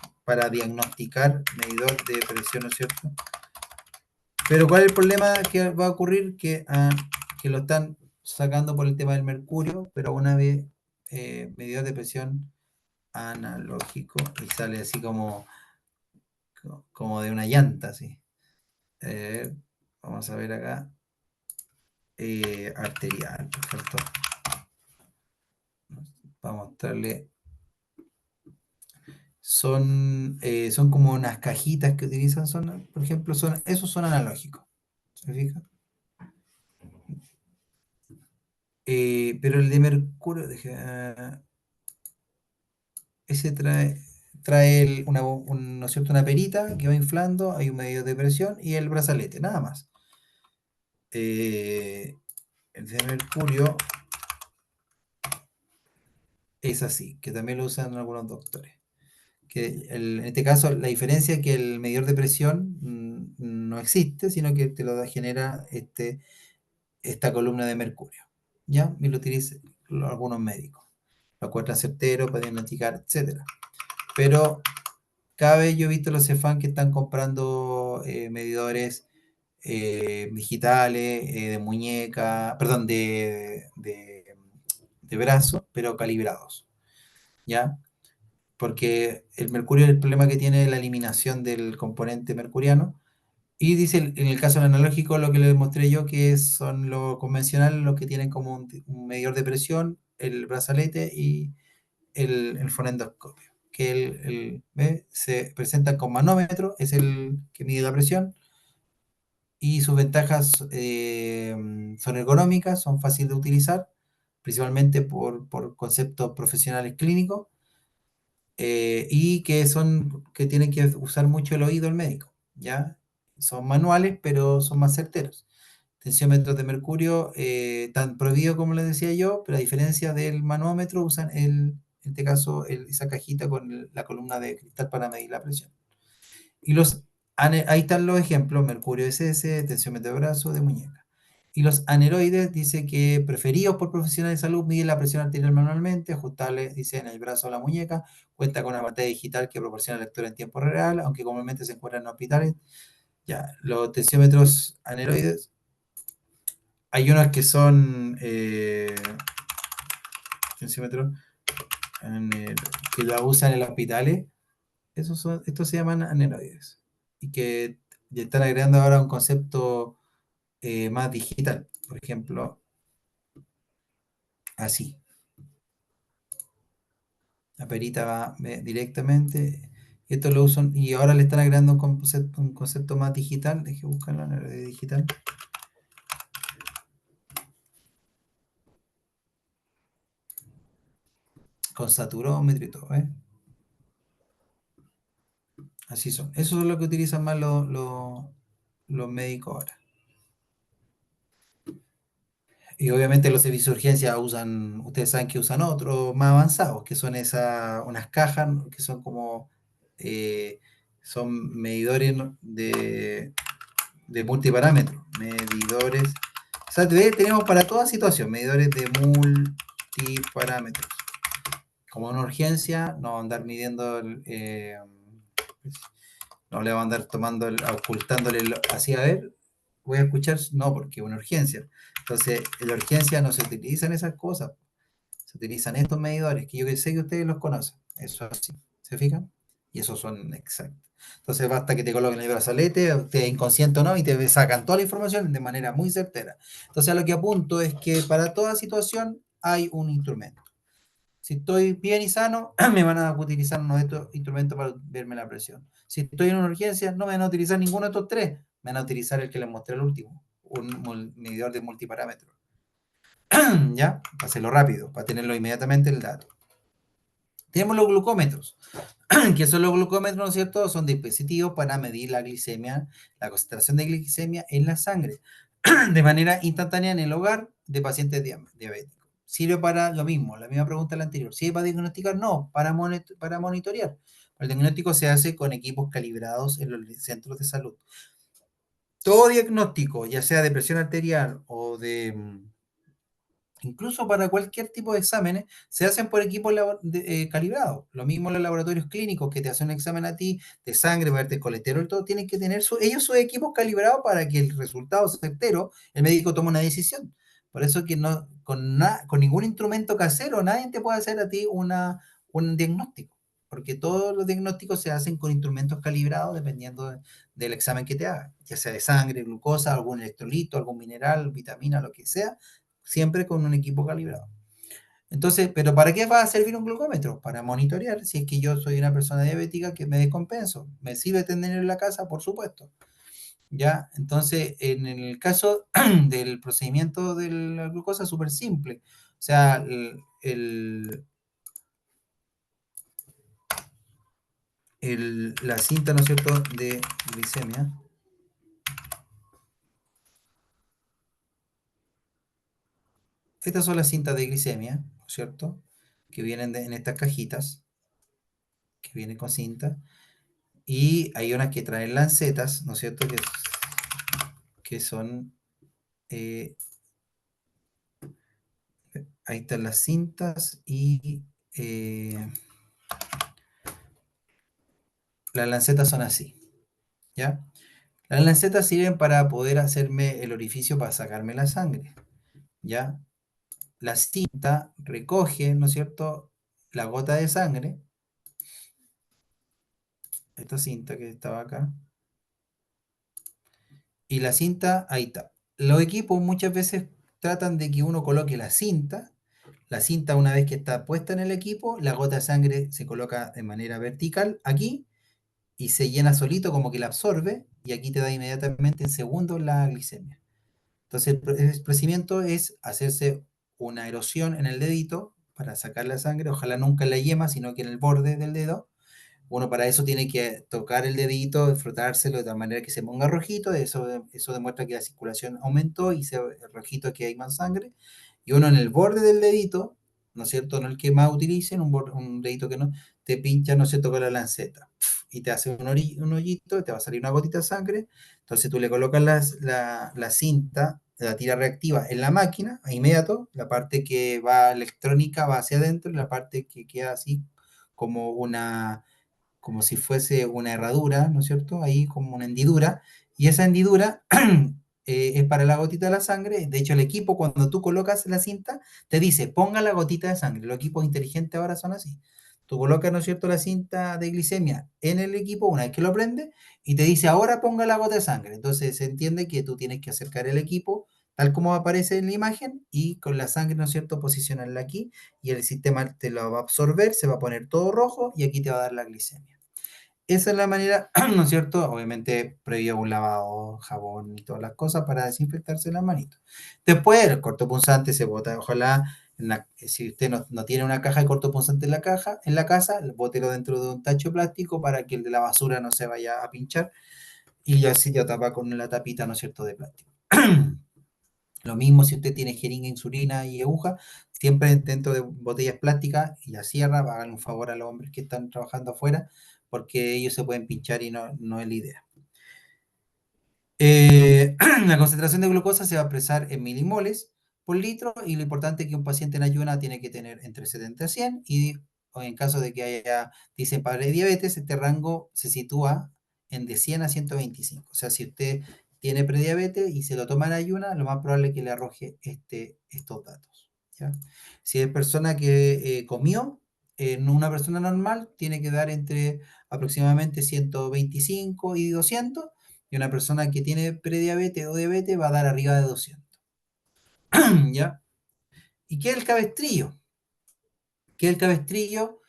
diagnosticar, medidor de presión, ¿no es cierto? Pero ¿cuál es el problema que va a ocurrir? Que lo están sacando por el tema del mercurio, pero una vez medidor de presión analógico y sale así como de una llanta, así. Vamos a ver acá. Arterial, perfecto. Vamos a mostrarle. Son como unas cajitas que utilizan, por ejemplo, esos son analógicos. ¿Se fija? Pero el de mercurio, ese trae ¿no es cierto?, una perita que va inflando, hay un medidor de presión y el brazalete, nada más. El de mercurio es así, que también lo usan algunos doctores. En este caso, la diferencia es que el medidor de presión no existe, sino que te lo genera esta columna de mercurio. ¿Ya? Y lo utilizan algunos médicos. Lo encuentran certero para diagnosticar, etc. Pero cada vez yo he visto los Cefam que están comprando medidores digitales, de muñeca, perdón, de brazo, pero calibrados. ¿Ya? Porque el mercurio, el problema que tiene es la eliminación del componente mercuriano. Y dice, en el caso del analógico, lo que le mostré yo, que son los convencionales, los que tienen como un medidor de presión, el brazalete y el fonendoscopio. Que se presenta con manómetro, es el que mide la presión, y sus ventajas son ergonómicas, son fáciles de utilizar, principalmente por conceptos profesionales clínicos, y que tienen que usar mucho el oído el médico, ¿ya? Son manuales, pero son más certeros. Tensiómetros de mercurio, tan prohibido como les decía yo, pero a diferencia del manómetro, usan en este caso, esa cajita con la columna de cristal para medir la presión. Y ahí están los ejemplos: mercurio SS, tensiómetro de brazo, de muñeca. Y los aneroides, dice que preferidos por profesionales de salud, miden la presión arterial manualmente, ajustable, dice, en el brazo o la muñeca, cuenta con una pantalla digital que proporciona lectura en tiempo real, aunque comúnmente se encuentran en hospitales. Ya, los tensiómetros aneroides, hay unos que son tensiómetros que la usan en los hospitales, Estos se llaman aneroides. Y que ya están agregando ahora un concepto más digital. Por ejemplo, así. La perita va directamente. Esto lo usan y ahora le están agregando un concepto más digital. Deje buscarlo en el de digital. Con saturómetro y todo, ¿eh? Así son. Eso es lo que utilizan más los médicos ahora. Y obviamente los servicios de urgencia usan, ustedes saben que usan otros más avanzados, que son unas cajas que son como, son medidores de multiparámetros, medidores, o sea, tenemos para toda situación, medidores de multiparámetros. Como una urgencia, no andar midiendo, no le va a andar tomando, ocultándole así, a ver, voy a escuchar, no, porque es una urgencia. Entonces, en la urgencia no se utilizan esas cosas, se utilizan estos medidores, que yo sé que ustedes los conocen, eso así, ¿se fijan? Y esos son exactos. Entonces basta que te coloquen el brazalete, usted inconsciente o no, y te sacan toda la información de manera muy certera. Entonces a lo que apunto es que para toda situación hay un instrumento. Si estoy bien y sano, me van a utilizar uno de estos instrumentos para verme la presión. Si estoy en una urgencia, no me van a utilizar ninguno de estos tres. Me van a utilizar el que les mostré al último, un medidor de multiparámetros. ¿Ya? Para hacerlo rápido, para tenerlo inmediatamente el dato. Tenemos los glucómetros. ¿Qué son los glucómetros, no es cierto? Son dispositivos para medir la glicemia, la concentración de glicemia en la sangre, de manera instantánea en el hogar de pacientes diabéticos. Sirve para lo mismo, la misma pregunta de la anterior. ¿Sirve para diagnosticar? No, para monitorear. El diagnóstico se hace con equipos calibrados en los centros de salud. Todo diagnóstico, ya sea de presión arterial o de incluso para cualquier tipo de exámenes, se hacen por equipos calibrados. Lo mismo en los laboratorios clínicos que te hacen un examen a ti de sangre, para verte el colesterol, todo, tienen que tener ellos sus equipos calibrados para que el resultado certero, el médico tome una decisión. Por eso que no, con ningún instrumento casero, nadie te puede hacer a ti un diagnóstico, porque todos los diagnósticos se hacen con instrumentos calibrados dependiendo del examen que te hagan, ya sea de sangre, glucosa, algún electrolito, algún mineral, vitamina, lo que sea, siempre con un equipo calibrado. Entonces, ¿pero para qué va a servir un glucómetro? Para monitorear si es que yo soy una persona diabética que me descompenso. ¿Me sirve tenerlo en la casa? Por supuesto. ¿Ya? Entonces, en el caso del procedimiento de la glucosa es súper simple. O sea, la cinta, ¿no es cierto?, de glicemia. Estas son las cintas de glicemia, ¿no es cierto?, que vienen en estas cajitas, que vienen con cinta. Y hay unas que traen lancetas, ¿no es cierto?, que son, ahí están las cintas y las lancetas son así, ¿ya? Las lancetas sirven para poder hacerme el orificio para sacarme la sangre, ¿ya? La cinta recoge, ¿no es cierto?, la gota de sangre, esta cinta que estaba acá, y la cinta, ahí está. Los equipos muchas veces tratan de que uno coloque la cinta una vez que está puesta en el equipo, la gota de sangre se coloca de manera vertical aquí y se llena solito, como que la absorbe, y aquí te da inmediatamente en segundos la glicemia. Entonces el procedimiento es hacerse una erosión en el dedito para sacar la sangre, ojalá nunca en la yema, sino que en el borde del dedo. Uno para eso tiene que tocar el dedito, frotárselo de tal manera que se ponga rojito, eso demuestra que la circulación aumentó y rojito que hay más sangre. Y uno en el borde del dedito, ¿no es cierto?, no el que más utilicen, un dedito que no, te pincha, ¿no es cierto?, con la lanceta. Y te hace un hoyito, te va a salir una gotita de sangre. Entonces tú le colocas la cinta, la tira reactiva en la máquina, a inmediato, la parte que va electrónica va hacia adentro y la parte que queda así como como si fuese una herradura, ¿no es cierto? Ahí como una hendidura, y esa hendidura es para la gotita de la sangre. De hecho, el equipo, cuando tú colocas la cinta, te dice, ponga la gotita de sangre. Los equipos inteligentes ahora son así. Tú colocas, ¿no es cierto?, la cinta de glicemia en el equipo una vez que lo prende y te dice, ahora ponga la gota de sangre. Entonces se entiende que tú tienes que acercar el equipo tal como aparece en la imagen y con la sangre, ¿no es cierto?, posicionarla aquí y el sistema te lo va a absorber, se va a poner todo rojo y aquí te va a dar la glicemia. Esa es la manera, ¿no es cierto? Obviamente previo a un lavado, jabón y todas las cosas para desinfectarse las manitos. Después el cortopunzante se bota, ojalá, si usted no tiene una caja de cortopunzante en la casa, bótelo dentro de un tacho de plástico para que el de la basura no se vaya a pinchar y así lo tapa con la tapita, ¿no es cierto?, de plástico. Lo mismo si usted tiene jeringa, insulina y aguja, siempre dentro de botellas plásticas y la cierra, hagan un favor a los hombres que están trabajando afuera, porque ellos se pueden pinchar y no es la idea. La concentración de glucosa se va a expresar en milimoles por litro y lo importante es que un paciente en ayuna tiene que tener entre 70 a 100 o en caso de que haya, dicen, prediabetes, este rango se sitúa en de 100 a 125. O sea, si usted tiene prediabetes y se lo toma en ayuna, lo más probable es que le arroje estos datos, ¿ya? Si es persona que comió, una persona normal tiene que dar entre aproximadamente 125 y 200 y una persona que tiene prediabetes o diabetes va a dar arriba de 200. ¿Ya? ¿Y qué es el cabestrillo? ¿Qué es el cabestrillo?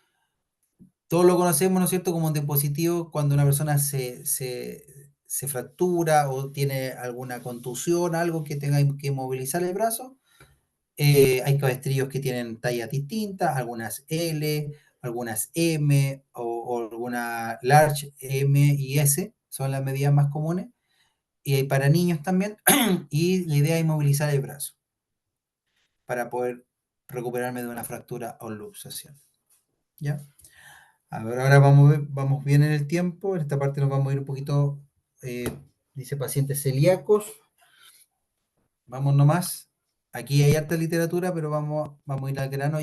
Todos lo conocemos, ¿no es cierto?, como un dispositivo cuando una persona se fractura o tiene alguna contusión, algo que tenga que movilizar el brazo. Hay cabestrillos que tienen tallas distintas, algunas L, algunas M o alguna large M y S, son las medidas más comunes. Y hay para niños también, y la idea es inmovilizar el brazo para poder recuperarme de una fractura o luxación. ¿Ya? A ver, ahora vamos bien en el tiempo, en esta parte nos vamos a ir un poquito, dice pacientes celíacos, vamos nomás, aquí hay harta literatura, pero vamos a ir al grano.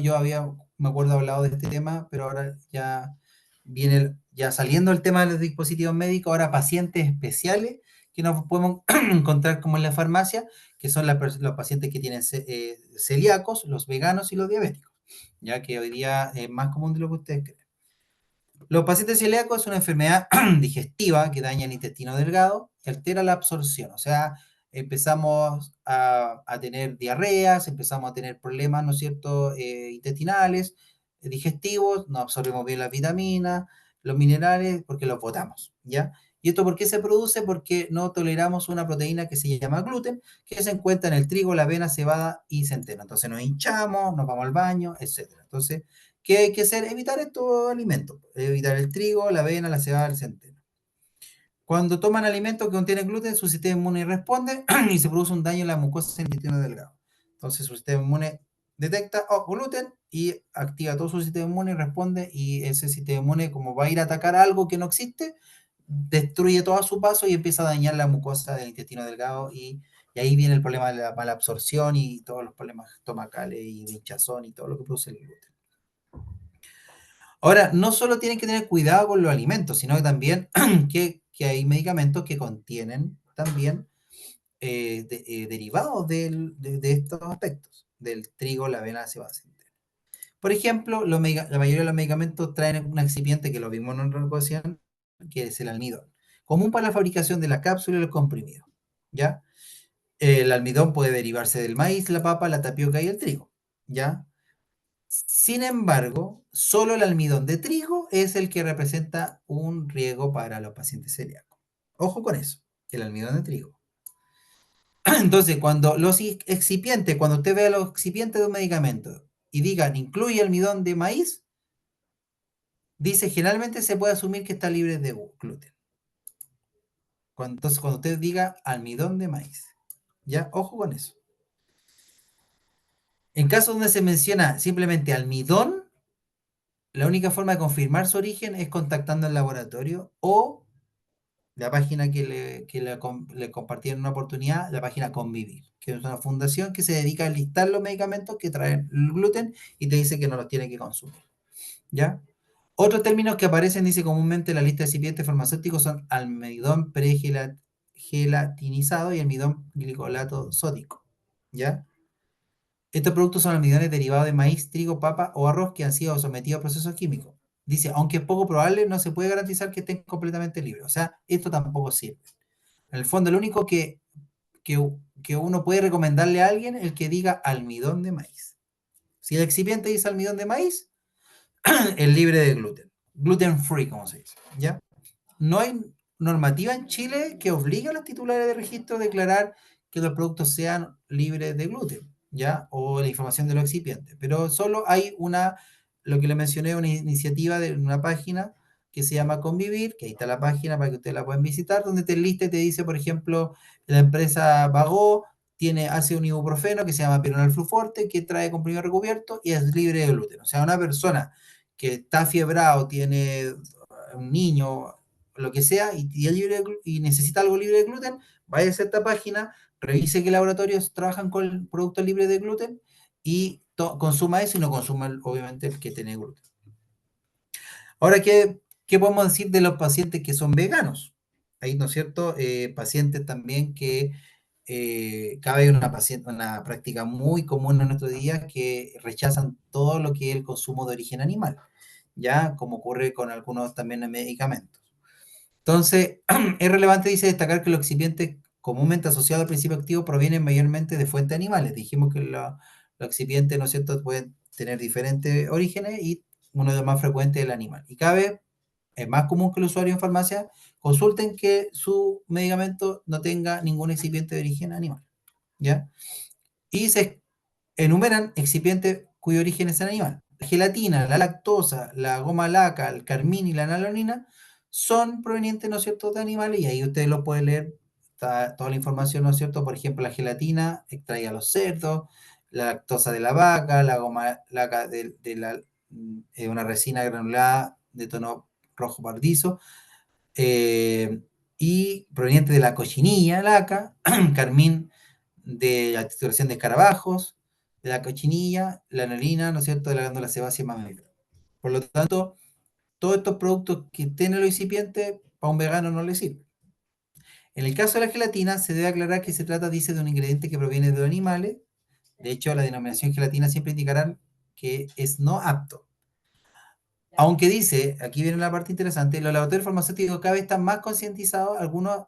Me acuerdo, hablado de este tema, pero ahora ya viene, ya saliendo el tema de los dispositivos médicos, ahora pacientes especiales que nos podemos encontrar como en la farmacia, que son los pacientes que tienen celíacos, los veganos y los diabéticos, ya que hoy día es más común de lo que ustedes creen. Los pacientes celíacos es una enfermedad digestiva que daña el intestino delgado y altera la absorción, o sea, empezamos a tener diarreas, empezamos a tener problemas, ¿no es cierto?, intestinales, digestivos, no absorbemos bien las vitaminas, los minerales, porque los botamos, ¿ya? ¿Y esto por qué se produce? Porque no toleramos una proteína que se llama gluten, que se encuentra en el trigo, la avena, cebada y centeno. Entonces nos hinchamos, nos vamos al baño, etc. Entonces, ¿qué hay que hacer? Evitar estos alimentos, evitar el trigo, la avena, la cebada, el centeno. Cuando toman alimentos que contienen gluten, su sistema inmune responde y se produce un daño en la mucosa del intestino delgado. Entonces su sistema inmune detecta gluten y activa todo su sistema inmune y responde, y ese sistema inmune, como va a ir a atacar algo que no existe, destruye todo a su paso y empieza a dañar la mucosa del intestino delgado y ahí viene el problema de la mala absorción y todos los problemas estomacales y de hinchazón y todo lo que produce el gluten. Ahora, no solo tienen que tener cuidado con los alimentos, sino que también que hay medicamentos que contienen también derivados de estos aspectos, del trigo, la avena, la cebada, centeno. Por ejemplo, la mayoría de los medicamentos traen un excipiente que lo vimos en otra ocasión, que es el almidón, común para la fabricación de la cápsula y los comprimidos, ¿ya? El almidón puede derivarse del maíz, la papa, la tapioca y el trigo, ¿ya? Sin embargo, solo el almidón de trigo es el que representa un riesgo para los pacientes celíacos. Ojo con eso, el almidón de trigo. Entonces, cuando usted vea los excipientes de un medicamento y digan incluye almidón de maíz, dice generalmente se puede asumir que está libre de gluten. Entonces, cuando usted diga almidón de maíz, ya, ojo con eso. En casos donde se menciona simplemente almidón, la única forma de confirmar su origen es contactando al laboratorio o la página que le compartí en una oportunidad, la página Convivir, que es una fundación que se dedica a listar los medicamentos que traen gluten y te dice que no los tiene que consumir, ¿ya? Otros términos que aparecen, dice comúnmente en la lista de excipientes farmacéuticos son almidón pregelatinizado y almidón glicolato sódico, ¿ya? Estos productos son almidones derivados de maíz, trigo, papa o arroz que han sido sometidos a procesos químicos. dice, aunque es poco probable, no se puede garantizar que estén completamente libres. O sea, esto tampoco sirve. En el fondo, lo único que uno puede recomendarle a alguien es el que diga almidón de maíz. Si el excipiente dice almidón de maíz, es libre de gluten. Gluten free, como se dice, ¿ya? No hay normativa en Chile que obligue a los titulares de registro a declarar que los productos sean libres de gluten, ¿ya? O la información de los excipientes. Pero solo hay lo que le mencioné, una iniciativa de una página que se llama Convivir, que ahí está la página para que ustedes la puedan visitar, donde te lista y te dice, por ejemplo, la empresa Bagó hace un ibuprofeno que se llama Pironal Fluforte, que trae comprimido recubierto y es libre de gluten. O sea, una persona que está fiebrado, tiene un niño, lo que sea, y necesita algo libre de gluten, vaya a esta página, revise qué laboratorios trabajan con productos libres de gluten y consuma eso y no consuma, obviamente, el que tiene gluten. Ahora, ¿qué podemos decir de los pacientes que son veganos? Hay, ¿no es cierto?, pacientes también que cabe una práctica muy común en nuestros días que rechazan todo lo que es el consumo de origen animal, ya como ocurre con algunos también medicamentos. Entonces, es relevante, dice, destacar que los excipientes comúnmente asociados al principio activo provienen mayormente de fuentes animales. Dijimos que los excipientes, ¿no es cierto?, pueden tener diferentes orígenes y uno de los más frecuentes es el animal. Y es más común que el usuario en farmacia consulten que su medicamento no tenga ningún excipiente de origen animal, ¿ya? Y se enumeran excipientes cuyo origen es animal. La gelatina, la lactosa, la goma laca, el carmín y la nalonina son provenientes, ¿no es cierto?, de animales, y ahí ustedes lo pueden leer, está toda la información, ¿no es cierto? Por ejemplo, la gelatina extrae a los cerdos, la lactosa de la vaca, la goma laca una resina granulada de tono rojo pardizo, y proveniente de la cochinilla laca, carmín de la titulación de escarabajos, de la cochinilla, la anilina, ¿no es cierto?, de la glándula sebácea mamífera. Por lo tanto, todos estos productos que tienen los excipientes, para un vegano no le sirven. En el caso de la gelatina, se debe aclarar que se trata, dice, de un ingrediente que proviene de los animales. De hecho, la denominación gelatina siempre indicará que es no apto. Aunque dice, aquí viene la parte interesante, los laboratorios farmacéuticos cada vez están más concientizados, algunos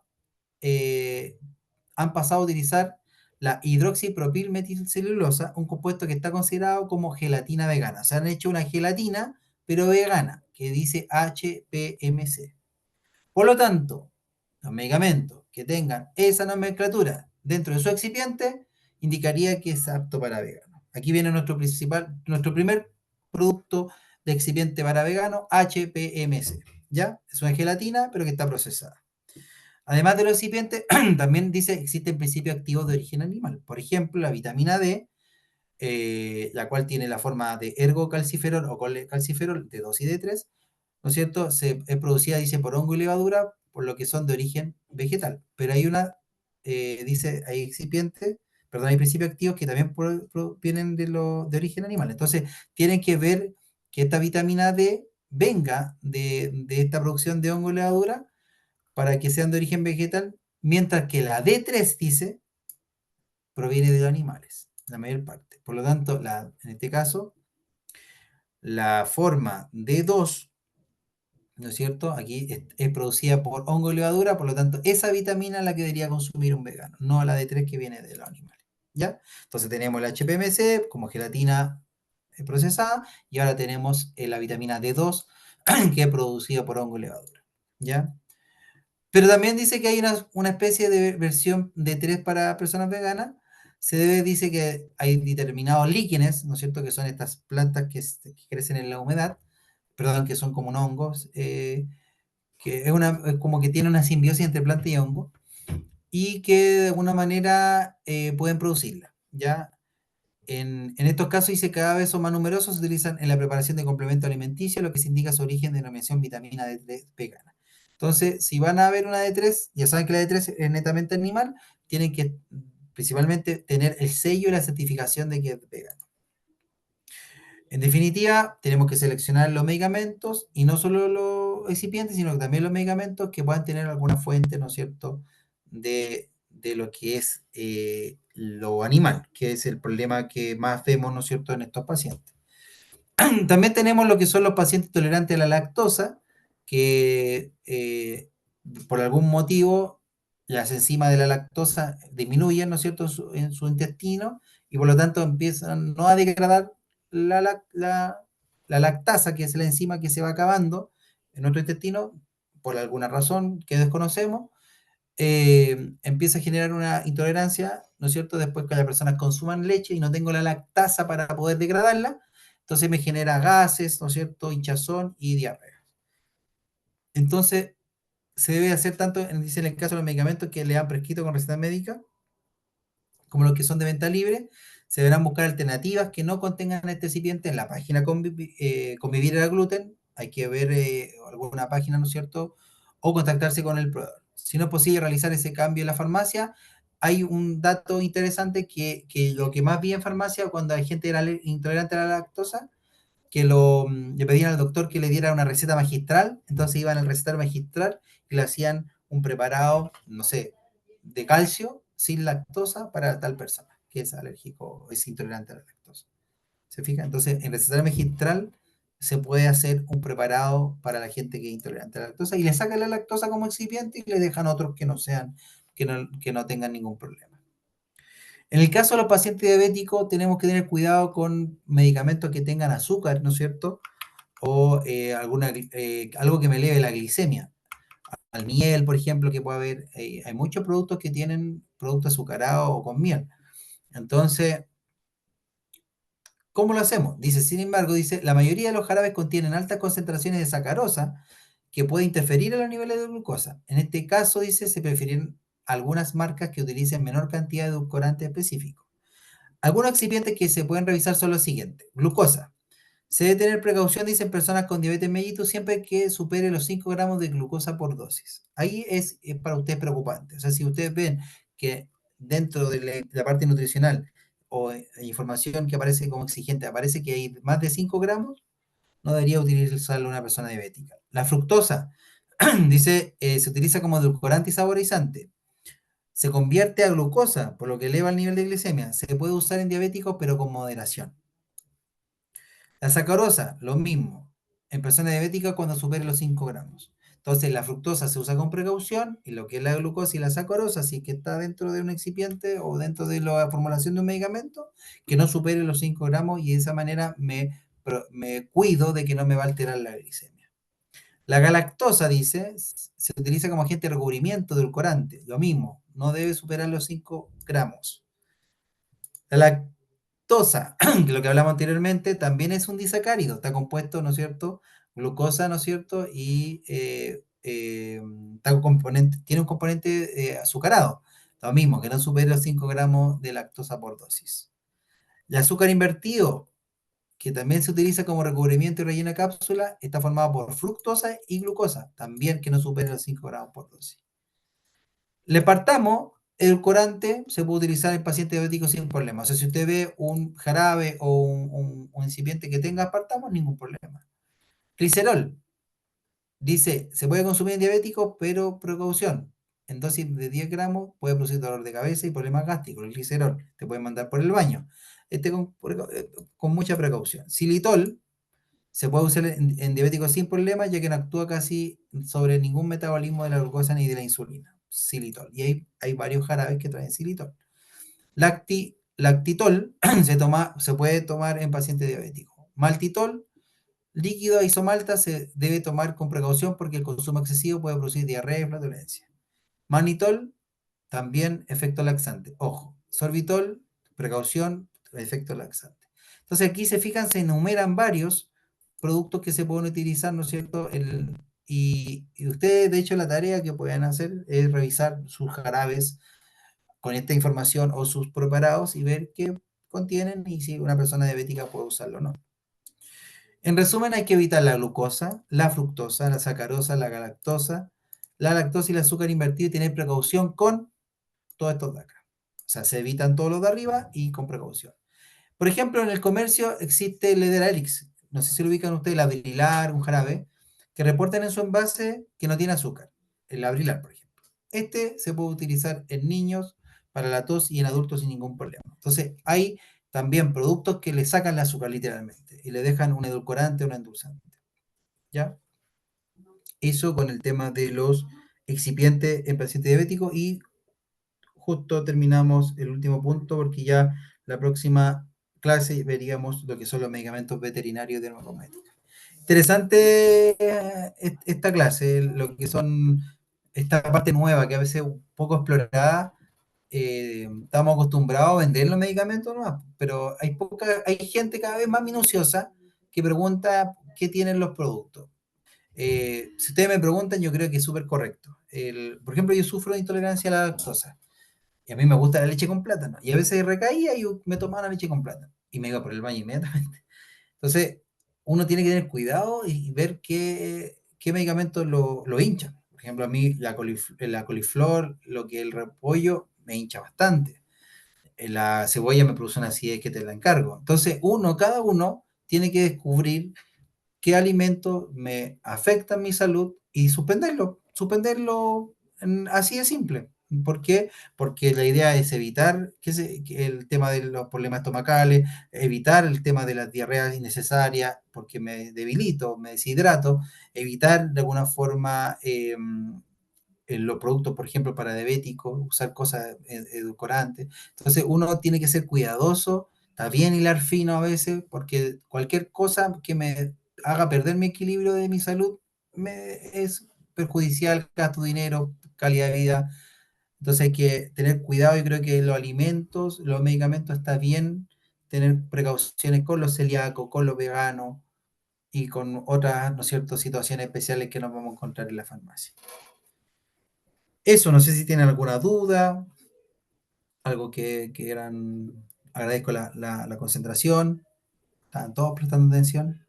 han pasado a utilizar la hidroxipropilmetilcelulosa, un compuesto que está considerado como gelatina vegana. Se han hecho una gelatina, pero vegana, que dice HPMC. Por lo tanto, los medicamentos que tengan esa nomenclatura dentro de su excipiente indicaría que es apto para vegano. Aquí viene nuestro primer producto de excipiente para vegano, HPMC. ¿Ya? Es una gelatina, pero que está procesada. Además de los excipientes, también dice que existen principios activos de origen animal. Por ejemplo, la vitamina D, la cual tiene la forma de ergocalciferol o colecalciferol de 2 y de 3, ¿no es cierto? Es producida, dice, por hongo y levadura, por lo que son de origen vegetal. Pero dice, hay excipientes, perdón, hay principios activos que también vienen de origen animal. Entonces, tienen que ver que esta vitamina D venga de esta producción de hongo y levadura para que sean de origen vegetal, mientras que la D3, dice, proviene de los animales, la mayor parte. Por lo tanto, en este caso, la forma D2, ¿no es cierto? Aquí es producida por hongo y levadura, por lo tanto, esa vitamina es la que debería consumir un vegano, no la D3 que viene de los animales, ¿ya? Entonces tenemos el HPMC como gelatina procesada, y ahora tenemos la vitamina D2 que es producida por hongo y levadura, ¿ya? Pero también dice que hay una especie de versión de 3 para personas veganas. Dice que hay determinados líquenes, ¿no es cierto?, que son estas plantas que crecen en la humedad, perdón, que son como un hongos, que es como que tiene una simbiosis entre planta y hongo, y que de alguna manera pueden producirla, ¿ya? En estos casos dice que cada vez son más numerosos, se utilizan en la preparación de complementos alimenticios, lo que se indica su origen de denominación vitamina D3 vegana. Entonces, si van a ver una D3, ya saben que la D3 es netamente animal, tienen que principalmente tener el sello y la certificación de que es vegano. En definitiva, tenemos que seleccionar los medicamentos, y no solo los excipientes, sino que también los medicamentos que puedan tener alguna fuente, ¿no es cierto?, de lo que es lo animal, que es el problema que más vemos, ¿no es cierto?, en estos pacientes. También tenemos lo que son los pacientes tolerantes a la lactosa, que por algún motivo las enzimas de la lactosa disminuyen, ¿no es cierto?, en su intestino, y por lo tanto empiezan no a degradar la lactasa, que es la enzima que se va acabando en nuestro intestino, por alguna razón que desconocemos, empieza a generar una intolerancia, ¿no es cierto? Después que las personas consuman leche y no tengo la lactasa para poder degradarla, entonces me genera gases, ¿no es cierto? Hinchazón y diarrea. Entonces, se debe hacer tanto, dice en el caso de los medicamentos que le han prescrito con receta médica, como los que son de venta libre, se deberán buscar alternativas que no contengan este excipiente en la página Convivir el gluten. Hay que ver alguna página, ¿no es cierto? O contactarse con el proveedor. Si no es posible realizar ese cambio en la farmacia, hay un dato interesante que lo que más vi en farmacia cuando la gente era intolerante a la lactosa, que le pedían al doctor que le diera una receta magistral, entonces iban al recetario magistral y le hacían un preparado, no sé, de calcio sin lactosa para tal persona que es alérgico o es intolerante a la lactosa. ¿Se fija? Entonces, en recetario magistral se puede hacer un preparado para la gente que es intolerante a la lactosa y le sacan la lactosa como excipiente y le dejan otros que no sean, que no tengan ningún problema. En el caso de los pacientes diabéticos, tenemos que tener cuidado con medicamentos que tengan azúcar, ¿no es cierto? O algo que me eleve la glicemia. Al miel, por ejemplo, que puede haber, hay muchos productos que tienen producto azucarado o con miel. Entonces, ¿cómo lo hacemos? Dice, sin embargo, dice, la mayoría de los jarabes contienen altas concentraciones de sacarosa que puede interferir en los niveles de glucosa. En este caso, dice, se prefieren algunas marcas que utilicen menor cantidad de edulcorante específico. Algunos excipientes que se pueden revisar son los siguientes. Glucosa. Se debe tener precaución, dicen personas con diabetes mellitus, siempre que supere los 5 gramos de glucosa por dosis. Ahí es para ustedes preocupante. O sea, si ustedes ven que dentro de la parte nutricional o información que aparece como exigente, aparece que hay más de 5 gramos, no debería utilizarlo una persona diabética. La fructosa, dice, se utiliza como edulcorante y saborizante. Se convierte a glucosa, por lo que eleva el nivel de glicemia. Se puede usar en diabéticos, pero con moderación. La sacarosa, lo mismo, en personas diabéticas cuando supere los 5 gramos. Entonces, la fructosa se usa con precaución y lo que es la glucosa y la sacarosa, si es que está dentro de un excipiente o dentro de la formulación de un medicamento, que no supere los 5 gramos y de esa manera me cuido de que no me va a alterar la glicemia. La galactosa, dice, se utiliza como agente de recubrimiento edulcorante. Lo mismo, no debe superar los 5 gramos. La lactosa, que lo que hablamos anteriormente, también es un disacárido. Está compuesto, ¿no es cierto? Glucosa, ¿no es cierto? Y tiene un componente azucarado. Lo mismo, que no supere los 5 gramos de lactosa por dosis. El azúcar invertido, que también se utiliza como recubrimiento y relleno de cápsula, está formado por fructosa y glucosa, también que no supera los 5 gramos por dosis. El espartamo, edulcorante, se puede utilizar en pacientes diabéticos sin problema. O sea, si usted ve un jarabe o un incipiente que tenga espartamo, ningún problema. Glicerol, dice, se puede consumir en diabéticos, pero precaución. En dosis de 10 gramos puede producir dolor de cabeza y problemas gástricos. El glicerol te puede mandar por el baño. Con mucha precaución. Xilitol se puede usar en diabéticos sin problema, ya que no actúa casi sobre ningún metabolismo de la glucosa ni de la insulina. Xilitol. Y hay varios jarabes que traen xilitol. Lactitol se puede tomar en pacientes diabéticos. Maltitol, líquido isomalta, se debe tomar con precaución porque el consumo excesivo puede producir diarrea y flatulencia. Mannitol, también efecto laxante. Ojo, sorbitol, precaución, efecto laxante. Entonces aquí se fijan, se enumeran varios productos que se pueden utilizar, ¿no es cierto? Y ustedes, de hecho, la tarea que pueden hacer es revisar sus jarabes con esta información o sus preparados y ver qué contienen y si una persona diabética puede usarlo o no. En resumen, hay que evitar la glucosa, la fructosa, la sacarosa, la galactosa, la lactosa y el azúcar invertido y tener precaución con todos estos de acá. O sea, se evitan todos los de arriba y con precaución. Por ejemplo, en el comercio existe el Ederalix, no sé si lo ubican ustedes, el Abrilar, un jarabe, que reportan en su envase que no tiene azúcar. El Abrilar, por ejemplo. Este se puede utilizar en niños para la tos y en adultos sin ningún problema. Entonces, hay también productos que le sacan el azúcar literalmente y le dejan un edulcorante o un endulzante. ¿Ya? Eso con el tema de los excipientes en paciente diabético y justo terminamos el último punto porque ya la próxima clase veríamos lo que son los medicamentos veterinarios de neurocosmética. Interesante esta clase, lo que son esta parte nueva que a veces es un poco explorada. Estamos acostumbrados a vender los medicamentos, ¿no? Pero hay gente cada vez más minuciosa que pregunta qué tienen los productos. Si ustedes me preguntan, yo creo que es súper correcto. Por ejemplo, yo sufro de intolerancia a la lactosa y a mí me gusta la leche con plátano. Y a veces recaía y me tomaba la leche con plátano y me iba por el baño inmediatamente. Entonces, uno tiene que tener cuidado y ver qué medicamentos lo hinchan. Por ejemplo, a mí la coliflor, lo que el repollo, me hincha bastante. La cebolla me produce una acidez que te la encargo. Entonces, cada uno tiene que descubrir qué alimentos me afectan mi salud y suspenderlo así de simple. ¿Por qué? Porque la idea es evitar que el tema de los problemas estomacales, evitar el tema de las diarreas innecesarias, porque me debilito, me deshidrato, evitar de alguna forma los productos, por ejemplo, para diabéticos, usar cosas edulcorantes. Entonces, uno tiene que ser cuidadoso, está bien hilar fino a veces, porque cualquier cosa que me haga perder mi equilibrio de mi salud es perjudicial, gasto dinero, calidad de vida. Entonces hay que tener cuidado. Yo creo que los alimentos, los medicamentos, está bien tener precauciones con los celíacos, con los veganos y con otras, ¿no es cierto?, situaciones especiales que nos vamos a encontrar en la farmacia. Eso, no sé si tienen alguna duda, algo que quieran. Agradezco la concentración, están todos prestando atención.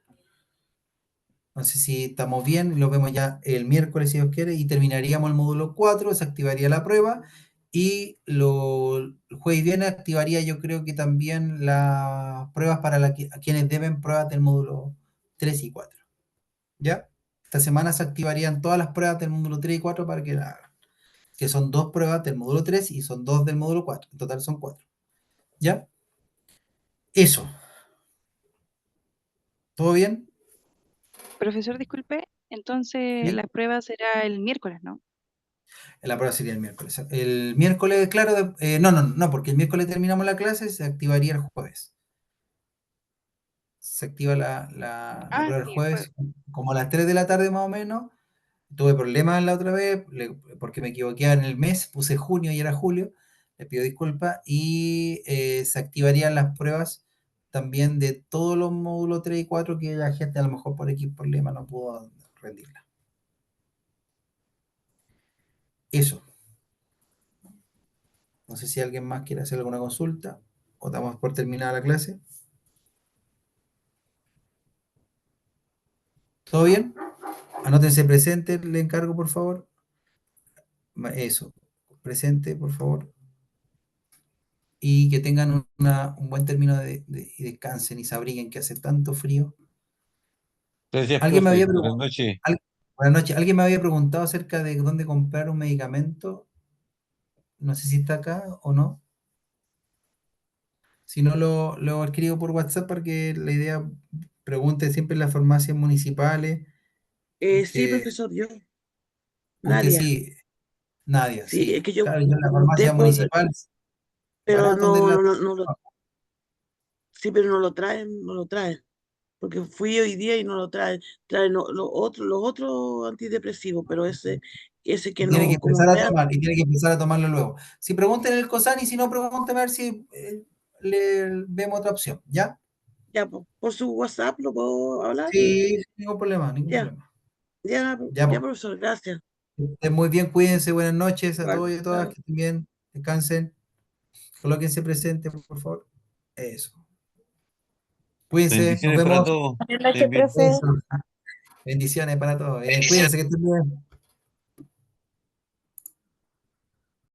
No sé si estamos bien, lo vemos ya el miércoles si Dios quiere y terminaríamos el módulo 4, se activaría la prueba y el jueves y viernes activaría yo creo que también las pruebas para a quienes deben pruebas del módulo 3 y 4. ¿Ya? Esta semana se activarían todas las pruebas del módulo 3 y 4 para que la hagan, que son 2 pruebas del módulo 3 y son 2 del módulo 4. En total son 4. ¿Ya? Eso. ¿Todo bien? Profesor, disculpe, entonces Sí. la prueba será el miércoles, ¿no? La prueba sería el miércoles. El miércoles, claro, no, porque el miércoles terminamos la clase, se activaría el jueves. Se activa la Ah, prueba el sí, el jueves. jueves, como a las 3 de la tarde más o menos. Tuve problemas la otra vez, porque me equivoqué en el mes, puse junio y era julio, le pido disculpas, y se activarían las pruebas también de todos los módulos 3 y 4 que la gente a lo mejor por X problema no pudo rendirla. Eso. No sé si alguien más quiere hacer alguna consulta o damos por terminada la clase. ¿Todo bien? Anótense presente, le encargo, por favor. Eso, presente, por favor. Y que tengan un buen término y descansen y se abriguen, que hace tanto frío. Gracias, Alguien me profe. había Buenas preguntado, noches. buenas noches, alguien me había preguntado acerca de dónde comprar un medicamento. No sé si está acá o no. Si no, lo escribo por WhatsApp para que la idea pregunte siempre en las farmacias municipales. Sí, Porque profesor, yo, usted Nadia. sí, Nadia, Sí, sí. es que yo Claro, yo en la pregunté farmacia por, municipal, pero barato de la. sí, pero no lo traen, porque fui hoy día y no lo traen, traen los otros antidepresivos, pero ese que Y tiene que no, como empezar no a es, tomar, y tiene que empezar a tomarlo luego. Si pregunten en el COSAN y si no, pregunten a ver si le vemos otra opción, ¿ya? ya por su WhatsApp lo puedo hablar, Sí, ningún problema, ningún ya, problema. ya, Ya, ya, pues, profesor, gracias. estén muy bien, cuídense, buenas noches a todos Igual, y a todas, chao. que estén bien, descansen, colóquense presentes, por favor. Eso. Cuídense, nos Bendiciones para vemos. todos. Buenas Estén noches, bien. profe. Eso. Bendiciones para todos. Cuídense, que estén bien.